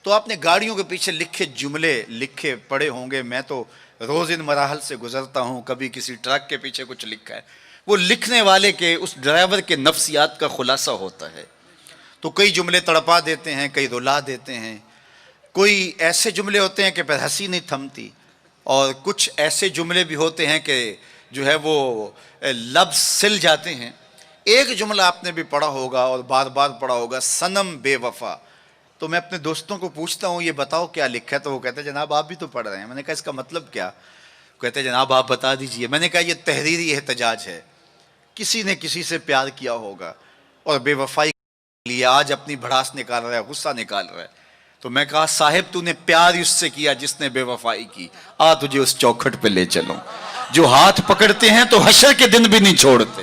تو آپ نے گاڑیوں کے پیچھے لکھے جملے لکھے پڑھے ہوں گے، میں تو روز ان مراحل سے گزرتا ہوں، کبھی کسی ٹرک کے پیچھے کچھ لکھا ہے، وہ لکھنے والے کے، اس ڈرائیور کے نفسیات کا خلاصہ ہوتا ہے۔ تو کئی جملے تڑپا دیتے ہیں، کئی رلا دیتے ہیں، کوئی ایسے جملے ہوتے ہیں کہ پھر ہنسی نہیں تھمتی، اور کچھ ایسے جملے بھی ہوتے ہیں کہ جو ہے وہ لفظ سل جاتے ہیں۔ ایک جملہ آپ نے بھی پڑھا ہوگا اور بار بار پڑھا ہوگا، صنم بے وفا۔ تو میں اپنے دوستوں کو پوچھتا ہوں یہ بتاؤ کیا لکھا ہے، تو وہ کہتے ہیں جناب آپ بھی تو پڑھ رہے ہیں۔ میں نے کہا اس کا مطلب کیا؟ کہتے ہیں جناب آپ بتا دیجئے۔ میں نے کہا یہ تحریری احتجاج ہے، کسی نے کسی سے پیار کیا ہوگا اور بے وفائی کے لیے آج اپنی بھڑاس نکال رہا ہے، غصہ نکال رہا ہے۔ تو میں کہا صاحب تو نے پیار اس سے کیا جس نے بے وفائی کی، آ تجھے اس چوکھٹ پہ لے چلوں۔ جو ہاتھ پکڑتے ہیں تو حشر کے دن بھی نہیں چھوڑتے۔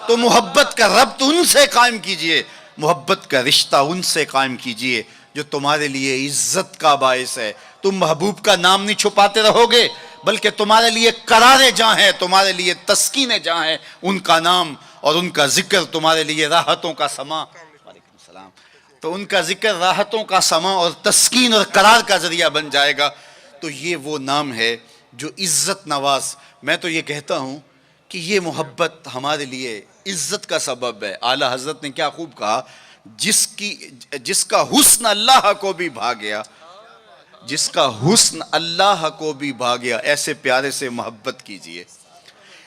تو محبت کا ربط ان سے قائم کیجئے، محبت کا رشتہ ان سے قائم کیجئے جو تمہارے لیے عزت کا باعث ہے۔ تم محبوب کا نام نہیں چھپاتے رہو گے، بلکہ تمہارے لیے قرار جاں ہے، تمہارے لیے تسکین جاں ہے ان کا نام، اور ان کا ذکر تمہارے لیے راحتوں کا سما، وعلیکم السلام، تو ان کا ذکر راحتوں کا سما اور تسکین اور قرار کا ذریعہ بن جائے گا۔ تو یہ وہ نام ہے جو عزت نواز۔ میں تو یہ کہتا ہوں کہ یہ محبت ہمارے لیے عزت کا سبب ہے۔ اعلیٰ حضرت نے کیا خوب کہا، جس کا حسن اللہ کو بھی بھا گیا، جس کا حسن اللہ کو بھی بھا گیا، ایسے پیارے سے محبت کیجئے۔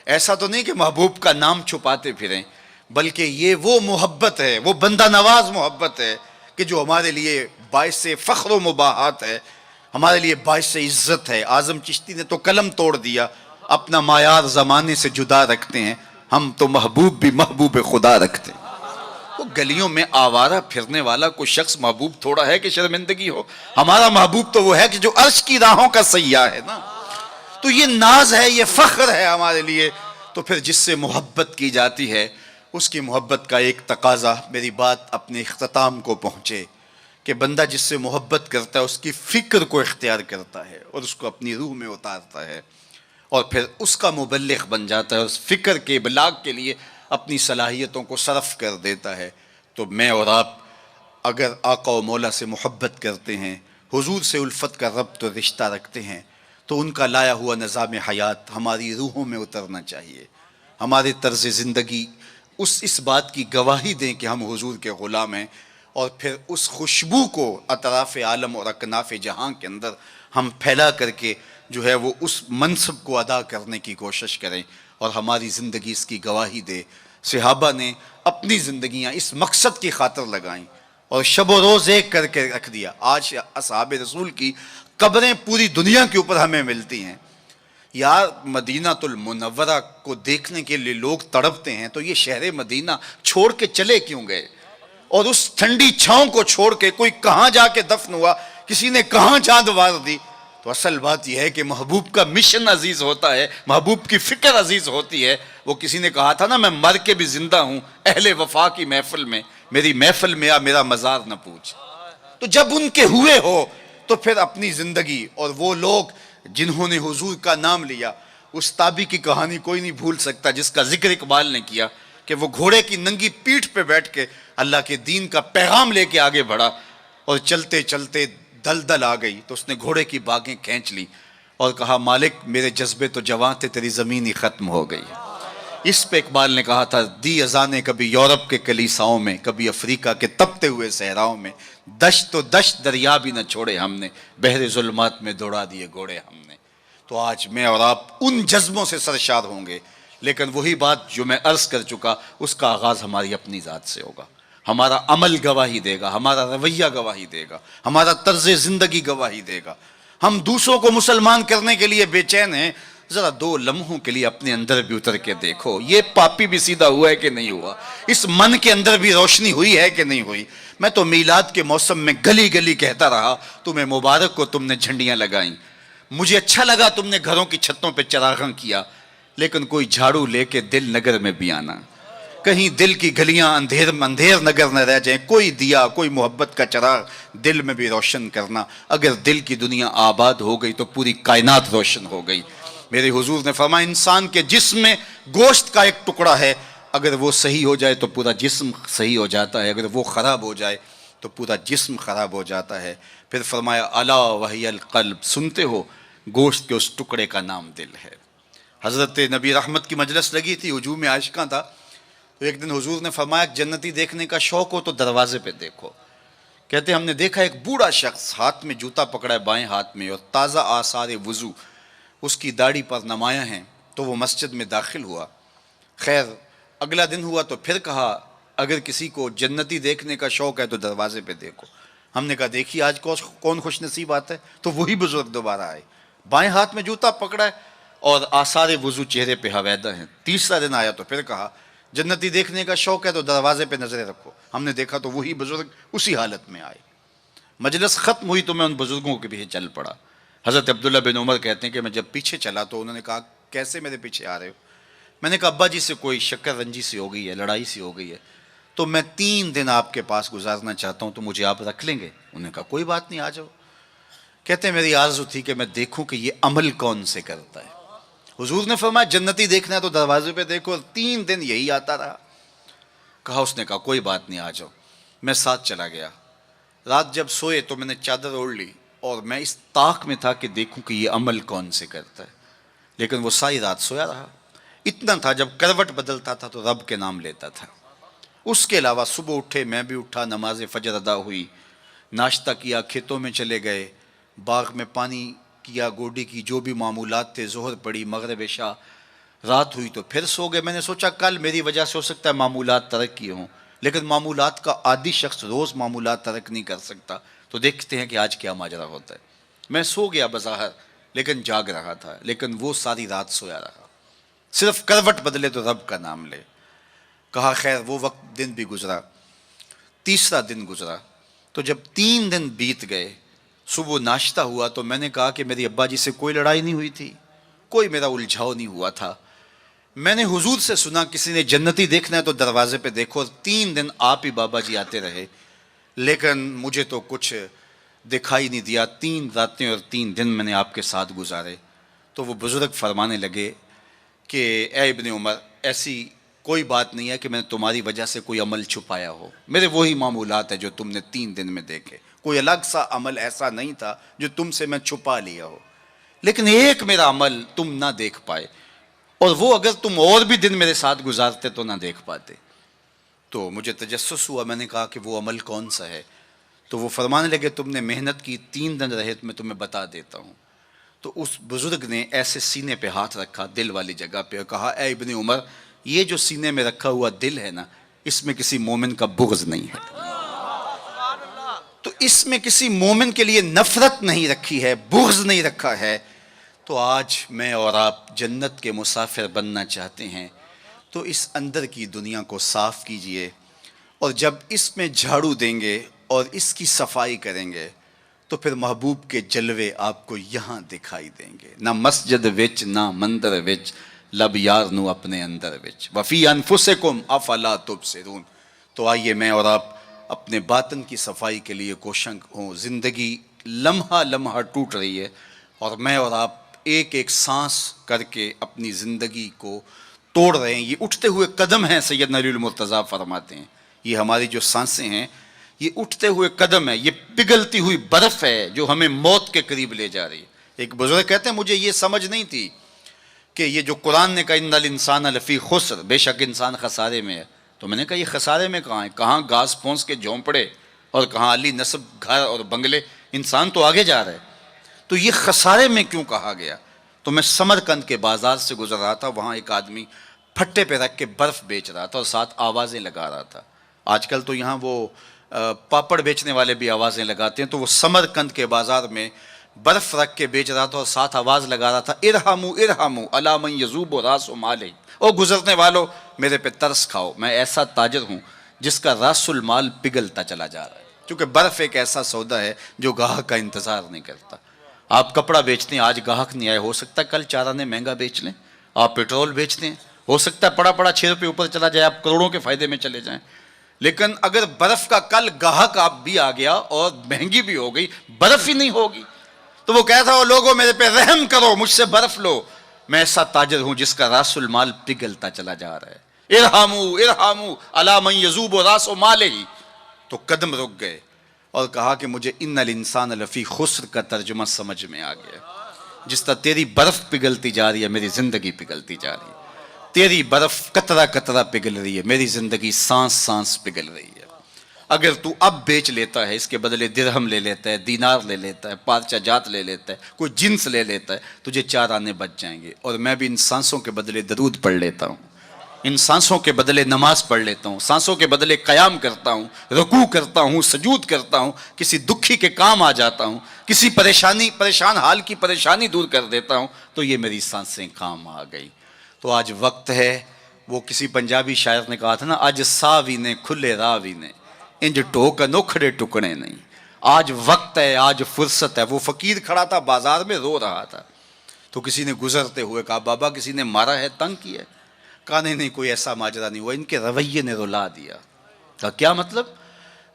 ایسا تو نہیں کہ محبوب کا نام چھپاتے پھریں، بلکہ یہ وہ محبت ہے، وہ بندہ نواز محبت ہے کہ جو ہمارے لیے باعث فخر و مباحات ہے، ہمارے لیے باعث عزت ہے۔ اعظم چشتی نے تو قلم توڑ دیا، اپنا معیار زمانے سے جدا رکھتے ہیں، ہم تو محبوب بھی محبوب خدا رکھتے ہیں۔ وہ گلیوں میں آوارہ پھرنے والا کوئی شخص محبوب تھوڑا ہے کہ شرمندگی ہو؟ ہمارا محبوب تو وہ ہے کہ جو عرش کی راہوں کا سیاح ہے نا۔ تو یہ ناز ہے، یہ فخر ہے ہمارے لیے۔ تو پھر جس سے محبت کی جاتی ہے اس کی محبت کا ایک تقاضا، میری بات اپنے اختتام کو پہنچے، کہ بندہ جس سے محبت کرتا ہے اس کی فکر کو اختیار کرتا ہے اور اس کو اپنی روح میں اتارتا ہے، اور پھر اس کا مبلغ بن جاتا ہے، اس فکر کے ابلاغ کے لیے اپنی صلاحیتوں کو صرف کر دیتا ہے۔ تو میں اور آپ اگر آقا و مولا سے محبت کرتے ہیں، حضور سے الفت کا ربط و رشتہ رکھتے ہیں، تو ان کا لایا ہوا نظام حیات ہماری روحوں میں اترنا چاہیے۔ ہمارے طرز زندگی اس بات کی گواہی دیں کہ ہم حضور کے غلام ہیں، اور پھر اس خوشبو کو اطراف عالم اور اکناف جہاں کے اندر ہم پھیلا کر کے جو ہے وہ اس منصب کو ادا کرنے کی کوشش کریں اور ہماری زندگی اس کی گواہی دے۔ صحابہ نے اپنی زندگیاں اس مقصد کی خاطر لگائیں اور شب و روز ایک کر کے رکھ دیا۔ آج اصحاب رسول کی قبریں پوری دنیا کے اوپر ہمیں ملتی ہیں۔ یار مدینہ المنورہ کو دیکھنے کے لیے لوگ تڑپتے ہیں، تو یہ شہر مدینہ چھوڑ کے چلے کیوں گئے؟ اور اس ٹھنڈی چھاؤں کو چھوڑ کے کوئی کہاں جا کے دفن ہوا، کسی نے کہاں چاند وار دی؟ تو اصل بات یہ ہے کہ محبوب کا مشن عزیز ہوتا ہے، محبوب کی فکر عزیز ہوتی ہے۔ وہ کسی نے کہا تھا نا، میں مر کے بھی زندہ ہوں اہل وفا کی محفل میں، میری محفل میں آ میرا مزار نہ پوچھ۔ تو جب ان کے ہوئے ہو تو پھر اپنی زندگی، اور وہ لوگ جنہوں نے حضور کا نام لیا، اس تابی کی کہانی کوئی نہیں بھول سکتا جس کا ذکر اقبال نے کیا کہ وہ گھوڑے کی ننگی پیٹھ پہ بیٹھ کے اللہ کے دین کا پیغام لے کے آگے بڑھا، اور چلتے چلتے دلدل آ گئی تو اس نے گھوڑے کی باگیں کھینچ لی اور کہا مالک میرے جذبے تو جوان تھے، تیری زمین ہی ختم ہو گئی۔ اس پہ اقبال نے کہا تھا، دی اذانیں کبھی یورپ کے کلیساؤں میں، کبھی افریقہ کے تپتے ہوئے صحراؤں میں، دشت و دشت دریا بھی نہ چھوڑے ہم نے، بحر ظلمات میں دوڑا دیے گھوڑے ہم نے۔ تو آج میں اور آپ ان جذبوں سے سرشار ہوں گے، لیکن وہی بات جو میں عرض کر چکا، اس کا آغاز ہماری اپنی ذات سے ہوگا۔ ہمارا عمل گواہی دے گا، ہمارا رویہ گواہی دے گا، ہمارا طرز زندگی گواہی دے گا۔ ہم دوسروں کو مسلمان کرنے کے لیے بے چین ہیں، ذرا 2 لمحوں کے لیے اپنے اندر بھی اتر کے دیکھو، یہ پاپی بھی سیدھا ہوا ہے کہ نہیں ہوا، اس من کے اندر بھی روشنی ہوئی ہے کہ نہیں ہوئی۔ میں تو میلاد کے موسم میں گلی گلی کہتا رہا، تمہیں مبارک ہو تم نے جھنڈیاں لگائیں، مجھے اچھا لگا تم نے گھروں کی چھتوں پہ چراغاں کیا، لیکن کوئی جھاڑو لے کے دل نگر میں بھی آنا، کہیں دل کی گلیاں اندھیر نگر نہ رہ جائیں، کوئی دیا کوئی محبت کا چراغ دل میں بھی روشن کرنا۔ اگر دل کی دنیا آباد ہو گئی تو پوری کائنات روشن ہو گئی۔ میرے حضور نے فرمایا انسان کے جسم میں گوشت کا ایک ٹکڑا ہے، اگر وہ صحیح ہو جائے تو پورا جسم صحیح ہو جاتا ہے، اگر وہ خراب ہو جائے تو پورا جسم خراب ہو جاتا ہے۔ پھر فرمایا الا وہی القلب، سنتے ہو گوشت کے اس ٹکڑے کا نام دل ہے۔ حضرت نبی رحمت کی مجلس لگی تھی، ہجوم عاشقاں تھا، تو ایک دن حضور نے فرمایا جنتی دیکھنے کا شوق ہو تو دروازے پہ دیکھو۔ کہتے ہم نے دیکھا ایک بوڑھا شخص ہاتھ میں جوتا پکڑا ہے بائیں ہاتھ میں، اور تازہ آثار وضو اس کی داڑھی پر نمایاں ہیں، تو وہ مسجد میں داخل ہوا۔ خیر اگلا دن ہوا تو پھر کہا اگر کسی کو جنتی دیکھنے کا شوق ہے تو دروازے پہ دیکھو۔ ہم نے کہا دیکھیے آج کون خوش نصیب آتا ہے، تو وہی بزرگ دوبارہ آئے، بائیں ہاتھ میں جوتا پکڑا ہے اور آثار وضو چہرے پہ حویدہ ہیں۔ تیسرا دن آیا تو پھر کہا جنتی دیکھنے کا شوق ہے تو دروازے پہ نظریں رکھو۔ ہم نے دیکھا تو وہی بزرگ اسی حالت میں آئے۔ مجلس ختم ہوئی تو میں ان بزرگوں کے پیچھے چل پڑا۔ حضرت عبداللہ بن عمر کہتے ہیں کہ میں جب پیچھے چلا تو انہوں نے کہا کیسے میرے پیچھے آ رہے ہو؟ میں نے کہا ابا جی سے کوئی شکر رنجی سی ہو گئی ہے، لڑائی سی ہو گئی ہے، تو میں 3 دن آپ کے پاس گزارنا چاہتا ہوں، تو مجھے آپ رکھ لیں گے؟ انہوں نے کہا کوئی بات نہیں، آ جاؤ۔ کہتے ہیں میری آرزو تھی کہ میں دیکھوں کہ یہ عمل کون سے کرتا ہے۔ حضور نے فرمایا جنتی دیکھنا ہے تو دروازے پہ دیکھو، اور 3 دن یہی آتا رہا۔ کہا اس نے کہا کوئی بات نہیں، آ جاؤ۔ میں ساتھ چلا گیا۔ رات جب سوئے تو میں نے چادر اوڑھ لی اور میں اس طاق میں تھا کہ دیکھوں کہ یہ عمل کون سے کرتا ہے، لیکن وہ ساری رات سویا رہا۔ اتنا تھا جب کروٹ بدلتا تھا تو رب کے نام لیتا تھا۔ اس کے علاوہ صبح اٹھے، میں بھی اٹھا، نماز فجر ادا ہوئی، ناشتہ کیا، کھیتوں میں چلے گئے، باغ میں پانی کیا، گوڈی کی جو بھی معمولات تھے، ظہر پڑی، مغرب عشاء، رات ہوئی تو پھر سو گئے۔ میں نے سوچا کل میری وجہ سے ہو سکتا ہے معمولات ترک کیے ہوں، لیکن معمولات کا عادی شخص روز معمولات ترک نہیں کر سکتا، تو دیکھتے ہیں کہ آج کیا ماجرا ہوتا ہے۔ میں سو گیا بظاہر، لیکن جاگ رہا تھا، لیکن وہ ساری رات سویا رہا، صرف کروٹ بدلے تو رب کا نام لے۔ کہا خیر وہ وقت دن بھی گزرا۔ تیسرا دن گزرا تو جب 3 دن بیت گئے، صبح ناشتہ ہوا تو میں نے کہا کہ میری ابا جی سے کوئی لڑائی نہیں ہوئی تھی، کوئی میرا الجھاؤ نہیں ہوا تھا۔ میں نے حضور سے سنا کسی نے جنتی دیکھنا ہے تو دروازے پہ دیکھو، 3 دن آپ ہی بابا جی آتے رہے، لیکن مجھے تو کچھ دکھائی نہیں دیا۔ 3 راتیں اور 3 دن میں نے آپ کے ساتھ گزارے۔ تو وہ بزرگ فرمانے لگے کہ اے ابن عمر، ایسی کوئی بات نہیں ہے کہ میں نے تمہاری وجہ سے کوئی عمل چھپایا ہو، میرے وہی معمولات ہیں جو تم نے 3 دن میں دیکھے، کوئی الگ سا عمل ایسا نہیں تھا جو تم سے میں چھپا لیا ہو، لیکن ایک میرا عمل تم نہ دیکھ پائے، اور وہ اگر تم اور بھی دن میرے ساتھ گزارتے تو نہ دیکھ پاتے۔ تو مجھے تجسس ہوا، میں نے کہا کہ وہ عمل کون سا ہے؟ تو وہ فرمانے لگے تم نے محنت کی 3 دن رہے، میں تمہیں بتا دیتا ہوں۔ تو اس بزرگ نے ایسے سینے پہ ہاتھ رکھا دل والی جگہ پہ اور کہا اے ابن عمر، یہ جو سینے میں رکھا ہوا دل ہے نا، اس میں کسی مومن کا بغض نہیں ہے، تو اس میں کسی مومن کے لیے نفرت نہیں رکھی ہے، بغض نہیں رکھا ہے۔ تو آج میں اور آپ جنت کے مسافر بننا چاہتے ہیں تو اس اندر کی دنیا کو صاف کیجئے، اور جب اس میں جھاڑو دیں گے اور اس کی صفائی کریں گے تو پھر محبوب کے جلوے آپ کو یہاں دکھائی دیں گے، نہ مسجد وچ نہ مندر وچ، لب یار نو اپنے اندر وچ، وفی انفسکم افلا تبصرون۔ تو آئیے میں اور آپ اپنے باطن کی صفائی کے لیے کوشاں ہوں۔ زندگی لمحہ لمحہ ٹوٹ رہی ہے اور میں اور آپ ایک ایک سانس کر کے اپنی زندگی کو توڑ رہے ہیں۔ یہ اٹھتے ہوئے قدم ہیں، سیدنا علی المرتضیٰ فرماتے ہیں، یہ ہماری جو سانسیں ہیں یہ اٹھتے ہوئے قدم ہے، یہ پگھلتی ہوئی برف ہے جو ہمیں موت کے قریب لے جا رہی ہے۔ ایک بزرگ کہتے ہیں مجھے یہ سمجھ نہیں تھی کہ یہ جو قرآن نے کہا ان الانسان لفی خسر، بے شک انسان خسارے میں ہے، تو میں نے کہا یہ خسارے میں کہاں ہے؟ کہاں گھاس پھونس کے جھونپڑے اور کہاں علی نصب گھر اور بنگلے، انسان تو آگے جا رہا ہے، تو یہ خسارے میں کیوں کہا گیا؟ تو میں سمرقند کے بازار سے گزر رہا تھا، وہاں ایک آدمی پھٹے پہ رکھ کے برف بیچ رہا تھا اور ساتھ آوازیں لگا رہا تھا۔ آج کل تو یہاں وہ پاپڑ بیچنے والے بھی آوازیں لگاتے ہیں، تو وہ سمرقند کے بازار میں برف رکھ کے بیچ رہا تھا اور ساتھ آواز لگا رہا تھا ارحموا ارحموا علی من یذوب راس مالہ، او گزرنے والو میرے پہ ترس کھاؤ، میں ایسا تاجر ہوں جس کا راس المال پگھلتا چلا جا رہا ہے، کیونکہ برف ایک ایسا سودا ہے جو گاہک کا انتظار نہیں کرتا۔ آپ کپڑا بیچتے ہیں، آج گاہک نہیں آئے، ہو سکتا ہے کل 4 آنے مہنگا بیچ لیں۔ آپ پیٹرول بیچتے ہیں، ہو سکتا ہے پڑا پڑا 6 روپے اوپر چلا جائے، آپ کروڑوں کے فائدے میں چلے جائیں۔ لیکن اگر برف کا کل گاہک آپ بھی آ گیا اور مہنگی بھی ہو گئی، برف ہی نہیں ہوگی، تو وہ کہتا ہے لوگوں میرے پہ رحم کرو، مجھ سے برف لو، میں ایسا تاجر ہوں جس کا راس المال پگھلتا چلا جا رہا ہے۔ ارحموا ارحموا علی من یذوب راس مالہ، تو قدم رک گئے اور کہا کہ مجھے ان الانسان لفی خسر کا ترجمہ سمجھ میں آ گیا۔ جس طرح تیری برف پگھلتی جا رہی ہے میری زندگی پگھلتی جا رہی ہے، تیری برف قطرہ قطرہ پگھل رہی ہے، میری زندگی سانس سانس پگھل رہی ہے۔ اگر تو اب بیچ لیتا ہے، اس کے بدلے درہم لے لیتا ہے، دینار لے لیتا ہے، پارچہ جات لے لیتا ہے، کوئی جنس لے لیتا ہے، تجھے 4 آنے بچ جائیں گے۔ اور میں بھی ان سانسوں کے بدلے درود پڑھ لیتا ہوں، ان سانسوں کے بدلے نماز پڑھ لیتا ہوں، سانسوں کے بدلے قیام کرتا ہوں، رکوع کرتا ہوں، سجود کرتا ہوں، کسی دکھی کے کام آ جاتا ہوں، کسی پریشان حال کی پریشانی دور کر دیتا ہوں، تو یہ میری سانسیں کام آ گئی۔ تو آج وقت ہے، وہ کسی پنجابی شاعر نے کہا تھا نا، آج ساوی نے کھلے راوی نے انج ٹوکن اکھڑے ٹکڑے نہیں۔ آج وقت ہے، آج فرصت ہے۔ وہ فقیر کھڑا تھا بازار میں رو رہا تھا، تو کسی نے گزرتے ہوئے کہا بابا کسی نے مارا ہے، تنگ کیا ہے؟ کہا نہیں کوئی ایسا ماجرا نہیں ہوا، ان کے رویے نے رلا دیا۔ کہا کیا مطلب؟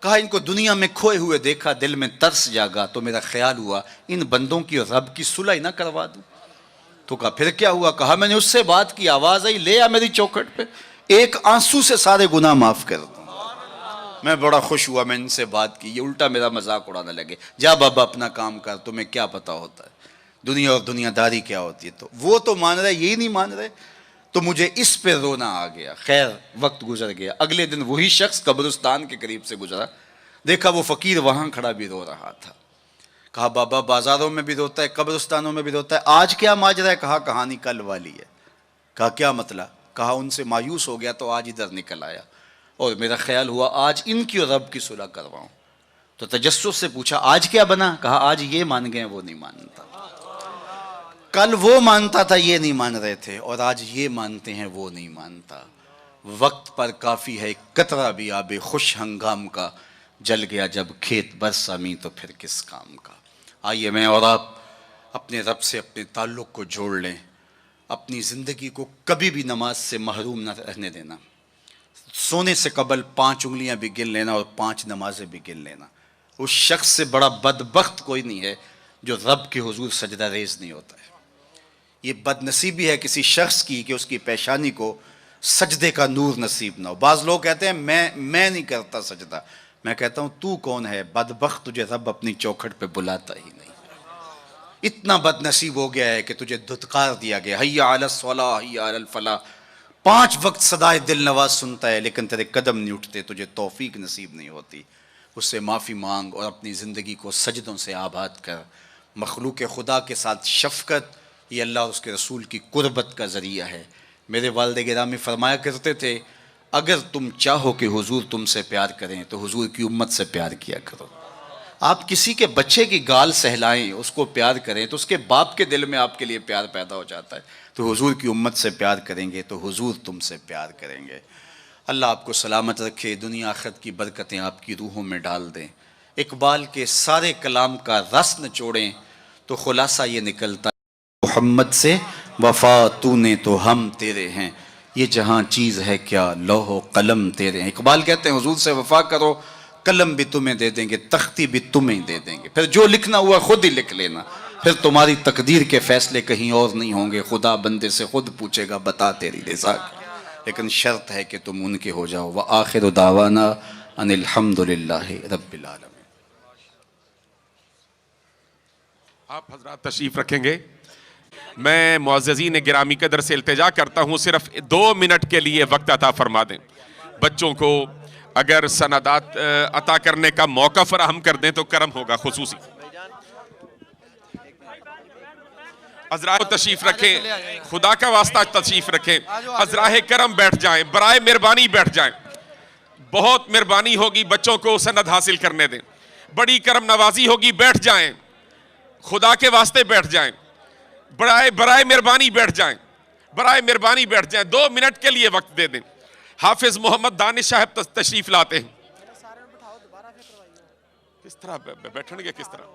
کہا ان کو دنیا میں کھوئے ہوئے دیکھا، دل میں ترس جاگا، تو میرا خیال ہوا ان بندوں کی اور رب کی صلح نہ کروا دوں۔ تو کہا پھر کیا ہوا؟ کہا میں نے اس سے بات کی، آواز آئی لے آ میری چوکھٹ پہ، ایک آنسو سے سارے گناہ معاف کر دوں۔ میں بڑا خوش ہوا، میں ان سے بات کی، یہ الٹا میرا مذاق اڑانے لگے، جا بابا اپنا کام کر، تمہیں کیا پتا ہوتا ہے دنیا اور دنیا داری کیا ہوتی ہے۔ تو وہ تو مان رہے، یہی نہیں مان رہے، تو مجھے اس پہ رونا آ گیا۔ خیر وقت گزر گیا، اگلے دن وہی شخص قبرستان کے قریب سے گزرا، دیکھا وہ فقیر وہاں کھڑا بھی رو رہا تھا۔ کہا بابا بازاروں میں بھی روتا ہے، قبرستانوں میں بھی روتا ہے، آج کیا ماجرا ہے؟ کہا کہانی کل والی ہے۔ کہا کیا مطلب؟ کہا ان سے مایوس ہو گیا تو آج ادھر نکل آیا، اور میرا خیال ہوا آج ان کی اور رب کی صلح کرواؤں۔ تو تجسس سے پوچھا آج کیا بنا؟ کہا آج یہ مان گئے وہ نہیں مانتا، کل وہ مانتا تھا یہ نہیں مان رہے تھے، اور آج یہ مانتے ہیں وہ نہیں مانتا۔ وقت پر کافی ہے قطرہ بھی آب خوش ہنگام کا، جل گیا جب کھیت برسا می تو پھر کس کام کا۔ آئیے میں اور آپ اپنے رب سے اپنے تعلق کو جوڑ لیں، اپنی زندگی کو کبھی بھی نماز سے محروم نہ رہنے دینا، سونے سے قبل 5 انگلیاں بھی گن لینا اور 5 نمازیں بھی گن لینا۔ اس شخص سے بڑا بدبخت کوئی نہیں ہے جو رب کے حضور سجدہ ریز نہیں ہوتا ہے۔ یہ بد نصیبی ہے کسی شخص کی کہ اس کی پیشانی کو سجدے کا نور نصیب نہ ہو۔ بعض لوگ کہتے ہیں میں نہیں کرتا سجدہ، میں کہتا ہوں تو کون ہے بدبخت، تجھے رب اپنی چوکھٹ پہ بلاتا ہی نہیں۔ اتنا بد نصیب ہو گیا ہے کہ تجھے دھتکار دیا گیا، حی علی الصلاح حی علی الفلاح، 5 وقت صدائے دل نواز سنتا ہے لیکن تیرے قدم نہیں اٹھتے، تجھے توفیق نصیب نہیں ہوتی، اس سے معافی مانگ اور اپنی زندگی کو سجدوں سے آباد کر۔ مخلوق خدا کے ساتھ شفقت یہ اللہ اور اس کے رسول کی قربت کا ذریعہ ہے۔ میرے والد گرامی فرمایا کرتے تھے اگر تم چاہو کہ حضور تم سے پیار کریں تو حضور کی امت سے پیار کیا کرو۔ آپ کسی کے بچے کی گال سہلائیں، اس کو پیار کریں تو اس کے باپ کے دل میں آپ کے لیے پیار پیدا ہو جاتا ہے۔ تو حضور کی امت سے پیار کریں گے تو حضور تم سے پیار کریں گے۔ اللہ آپ کو سلامت رکھے، دنیا آخرت کی برکتیں آپ کی روحوں میں ڈال دیں۔ اقبال کے سارے کلام کا رس نچوڑیں تو خلاصہ یہ نکلتا ہے محمد سے وفا تو نے تو ہم تیرے ہیں، یہ جہاں چیز ہے کیا لوح و قلم تیرے ہیں۔ اقبال کہتے ہیں حضور سے وفا کرو، قلم بھی تمہیں دے دیں گے، تختی بھی تمہیں دے دیں گے، پھر جو لکھنا ہوا خود ہی لکھ لینا، پھر تمہاری تقدیر کے فیصلے کہیں اور نہیں ہوں گے، خدا بندے سے خود پوچھے گا بتا تیری رضا کیا، لیکن شرط ہے کہ تم ان کے ہو جاؤ۔ وآخر دعوانا ان الحمد للہ رب العالمین۔ آپ حضرات تشریف رکھیں گے؟ میں معززین گرامی قدر سے التجا کرتا ہوں صرف 2 منٹ کے لیے وقت عطا فرما دیں۔ بچوں کو اگر سندات عطا کرنے کا موقع فراہم کر دیں تو کرم ہوگا خصوصی۔ حضرات تشریف رکھیں، خدا کا واسطہ تشریف رکھیں، حضراہ کرم بیٹھ جائیں، برائے مہربانی بیٹھ جائیں، بہت مہربانی ہوگی بچوں کو سند حاصل کرنے دیں، بڑی کرم نوازی ہوگی، بیٹھ جائیں، خدا کے واسطے بیٹھ جائیں، برائے مہربانی بیٹھ جائیں، برائے مہربانی بیٹھ جائیں، 2 منٹ کے لیے وقت دے دیں۔ حافظ محمد دانش صاحب تشریف لاتے ہیں۔ کس طرح بیٹھیں گے کس طرح؟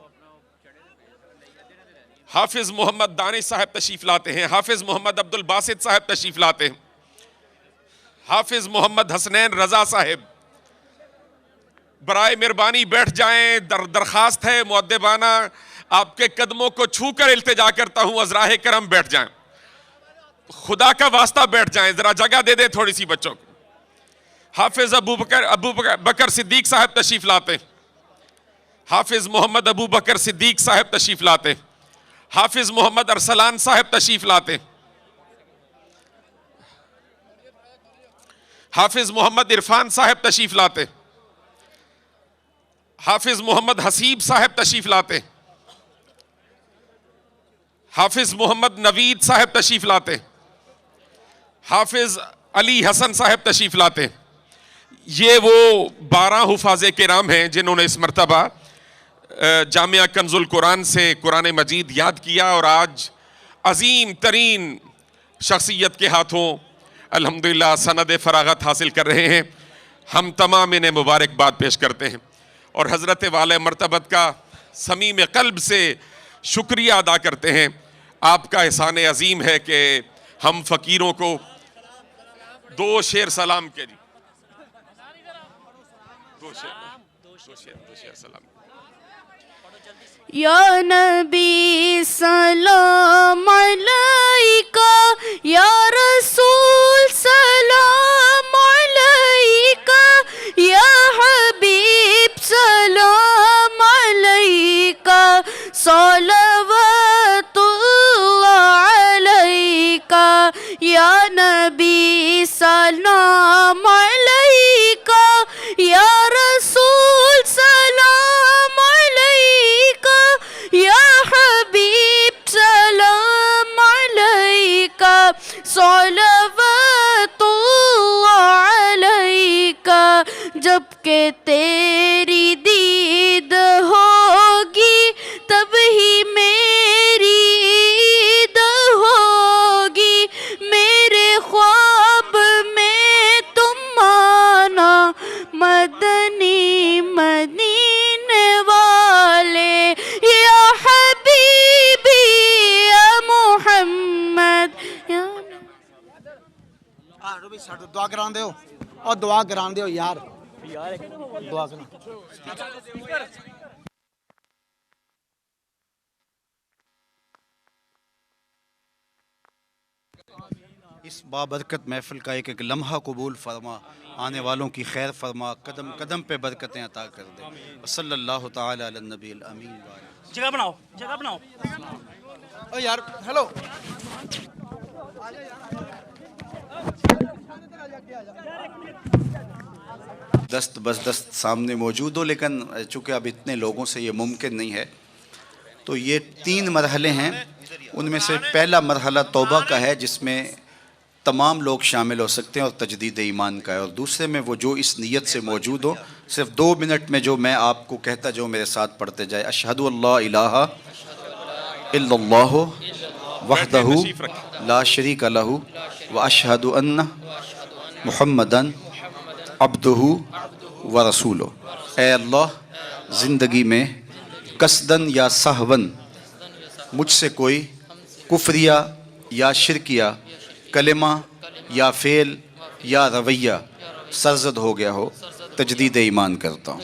حافظ محمد دانش صاحب تشریف لاتے ہیں، حافظ محمد عبد الباسط صاحب تشریف لاتے ہیں، حافظ محمد حسنین رضا صاحب برائے مہربانی بیٹھ جائیں۔ درخواست ہے مؤدبانہ، آپ کے قدموں کو چھو کر التجا کرتا ہوں، عذراہ کرم بیٹھ جائیں، خدا کا واسطہ بیٹھ جائیں، ذرا جگہ دے دیں تھوڑی سی بچوں کو۔ حافظ ابو بکر صدیق صاحب تشریف لاتے ہیں، حافظ محمد ابو بکر صدیق صاحب تشریف لاتے ہیں، حافظ محمد ارسلان صاحب تشریف لاتے ہیں، حافظ محمد عرفان صاحب تشریف لاتے ہیں، حافظ محمد حسیب صاحب تشریف لاتے ہیں، حافظ محمد نوید صاحب تشریف لاتے ہیں، حافظ علی حسن صاحب تشریف لاتے ہیں۔ یہ وہ 12 حفاظ کرام ہیں جنہوں نے اس مرتبہ جامعہ کنز القرآن سے قرآن مجید یاد کیا اور آج عظیم ترین شخصیت کے ہاتھوں الحمدللہ سند فراغت حاصل کر رہے ہیں۔ ہم تمام انہیں مبارکباد پیش کرتے ہیں اور حضرت والے مرتبت کا صمیم قلب سے شکریہ ادا کرتے ہیں۔ آپ کا احسان عظیم ہے کہ ہم فقیروں کو 2 شعر سلام کے جی، 2 شعر سلام۔ یا نبی سلام علیکہ، یا رسول سلام علیکہ، یا حبیب سلام علیکہ، صلوات اللہ علیکہ، یا نبی سلام علیکہ، یا رسول سلام علیکہ، یا حبیب سلام علیکہ، صلوات اللہ علیکہ۔ جب کہ تیری دید ہوگی تب ہی میری عید ہوگی، میرے خواب میں تم آنا، مدنی مدینے والے، یا حبیبی یا محمد یا روبی ساڈو دعا کران دیو اور دعا کران دیو یار دعا کرنا۔ اس بابرکت محفل کا ایک لمحہ قبول فرما، آنے والوں کی خیر فرما، قدم قدم پہ برکتیں عطا کر دے۔ صلی اللہ تعالی علی النبی الامین۔ جگہ بناؤ، جگہ بناؤ۔ او یار ہیلو دست بس دست سامنے موجود ہو، لیکن چونکہ اب اتنے لوگوں سے یہ ممکن نہیں ہے، تو یہ 3 مرحلے ہیں. ان میں سے پہلا مرحلہ توبہ کا ہے، جس میں تمام لوگ شامل ہو سکتے ہیں، اور تجدید ایمان کا ہے. اور دوسرے میں وہ جو اس نیت سے موجود ہو، صرف 2 منٹ میں جو میں آپ کو کہتا جو میرے ساتھ پڑھتے جائے. اشہد اللہ الہ الا اللہ وحدہ لا شریک لہ واشہد ان محمدن عبدہ ورسولہ. اے اللہ، زندگی میں قصدن یا سہون مجھ سے کوئی کفریہ یا شرکیہ کلمہ یا فعل یا رویہ سرزد ہو گیا ہو، تجدید ایمان کرتا ہوں.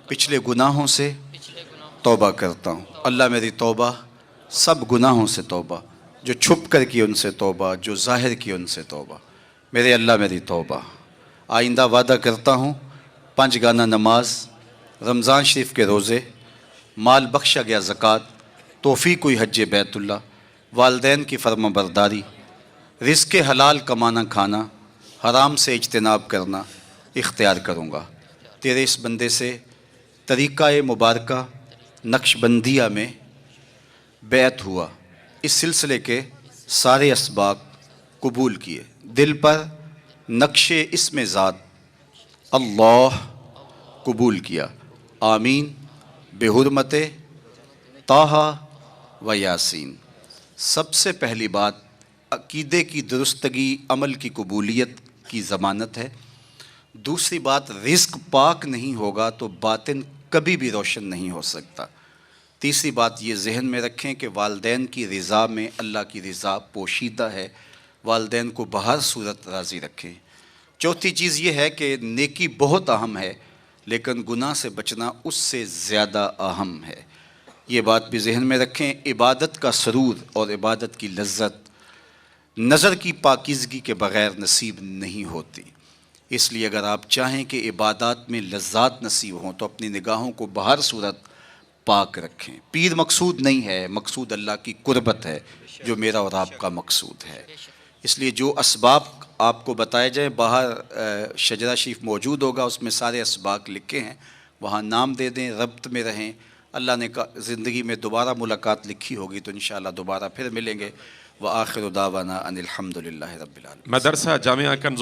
پچھلے گناہوں سے توبہ کرتا ہوں. اللہ میری توبہ، سب گناہوں سے توبہ، جو چھپ کر کی ان سے توبہ، جو ظاہر کی ان سے توبہ. میرے اللہ میری توبہ. آئندہ وعدہ کرتا ہوں 5 گانہ نماز، رمضان شریف کے روزے، مال بخشا گیا زکوٰۃ، توفیق ہوئی حج بیت اللہ، والدین کی فرما برداری، رزق حلال کمانا کھانا، حرام سے اجتناب کرنا اختیار کروں گا. تیرے اس بندے سے طریقہ مبارکہ نقش بندیہ میں بیعت ہوا، اس سلسلے کے سارے اسباق قبول کیے، دل پر نقش اسم ذات اللہ قبول کیا. آمین بحرمت طٰہٰ و یاسین. سب سے پہلی بات عقیدے کی درستگی، عمل کی قبولیت کی ضمانت ہے. دوسری بات، رزق پاک نہیں ہوگا تو باطن کبھی بھی روشن نہیں ہو سکتا. تیسری بات یہ ذہن میں رکھیں کہ والدین کی رضا میں اللہ کی رضا پوشیدہ ہے، والدین کو بہر صورت راضی رکھیں. چوتھی چیز یہ ہے کہ نیکی بہت اہم ہے، لیکن گناہ سے بچنا اس سے زیادہ اہم ہے. یہ بات بھی ذہن میں رکھیں. عبادت کا سرور اور عبادت کی لذت نظر کی پاکیزگی کے بغیر نصیب نہیں ہوتی. اس لیے اگر آپ چاہیں کہ عبادات میں لذات نصیب ہوں تو اپنی نگاہوں کو بہر صورت پاک رکھیں. پیر مقصود نہیں ہے، مقصود اللہ کی قربت ہے، جو میرا اور آپ کا مقصود ہے. اس لیے جو اسباب آپ کو بتائے جائیں، باہر شجرہ شریف موجود ہوگا، اس میں سارے اسباق لکھے ہیں، وہاں نام دے دیں، ربط میں رہیں. اللہ نے زندگی میں دوبارہ ملاقات لکھی ہوگی تو انشاءاللہ دوبارہ پھر ملیں گے. وآخر دعوانا ان الحمد للہ رب العالمین. مدرسہ جامعہ کنز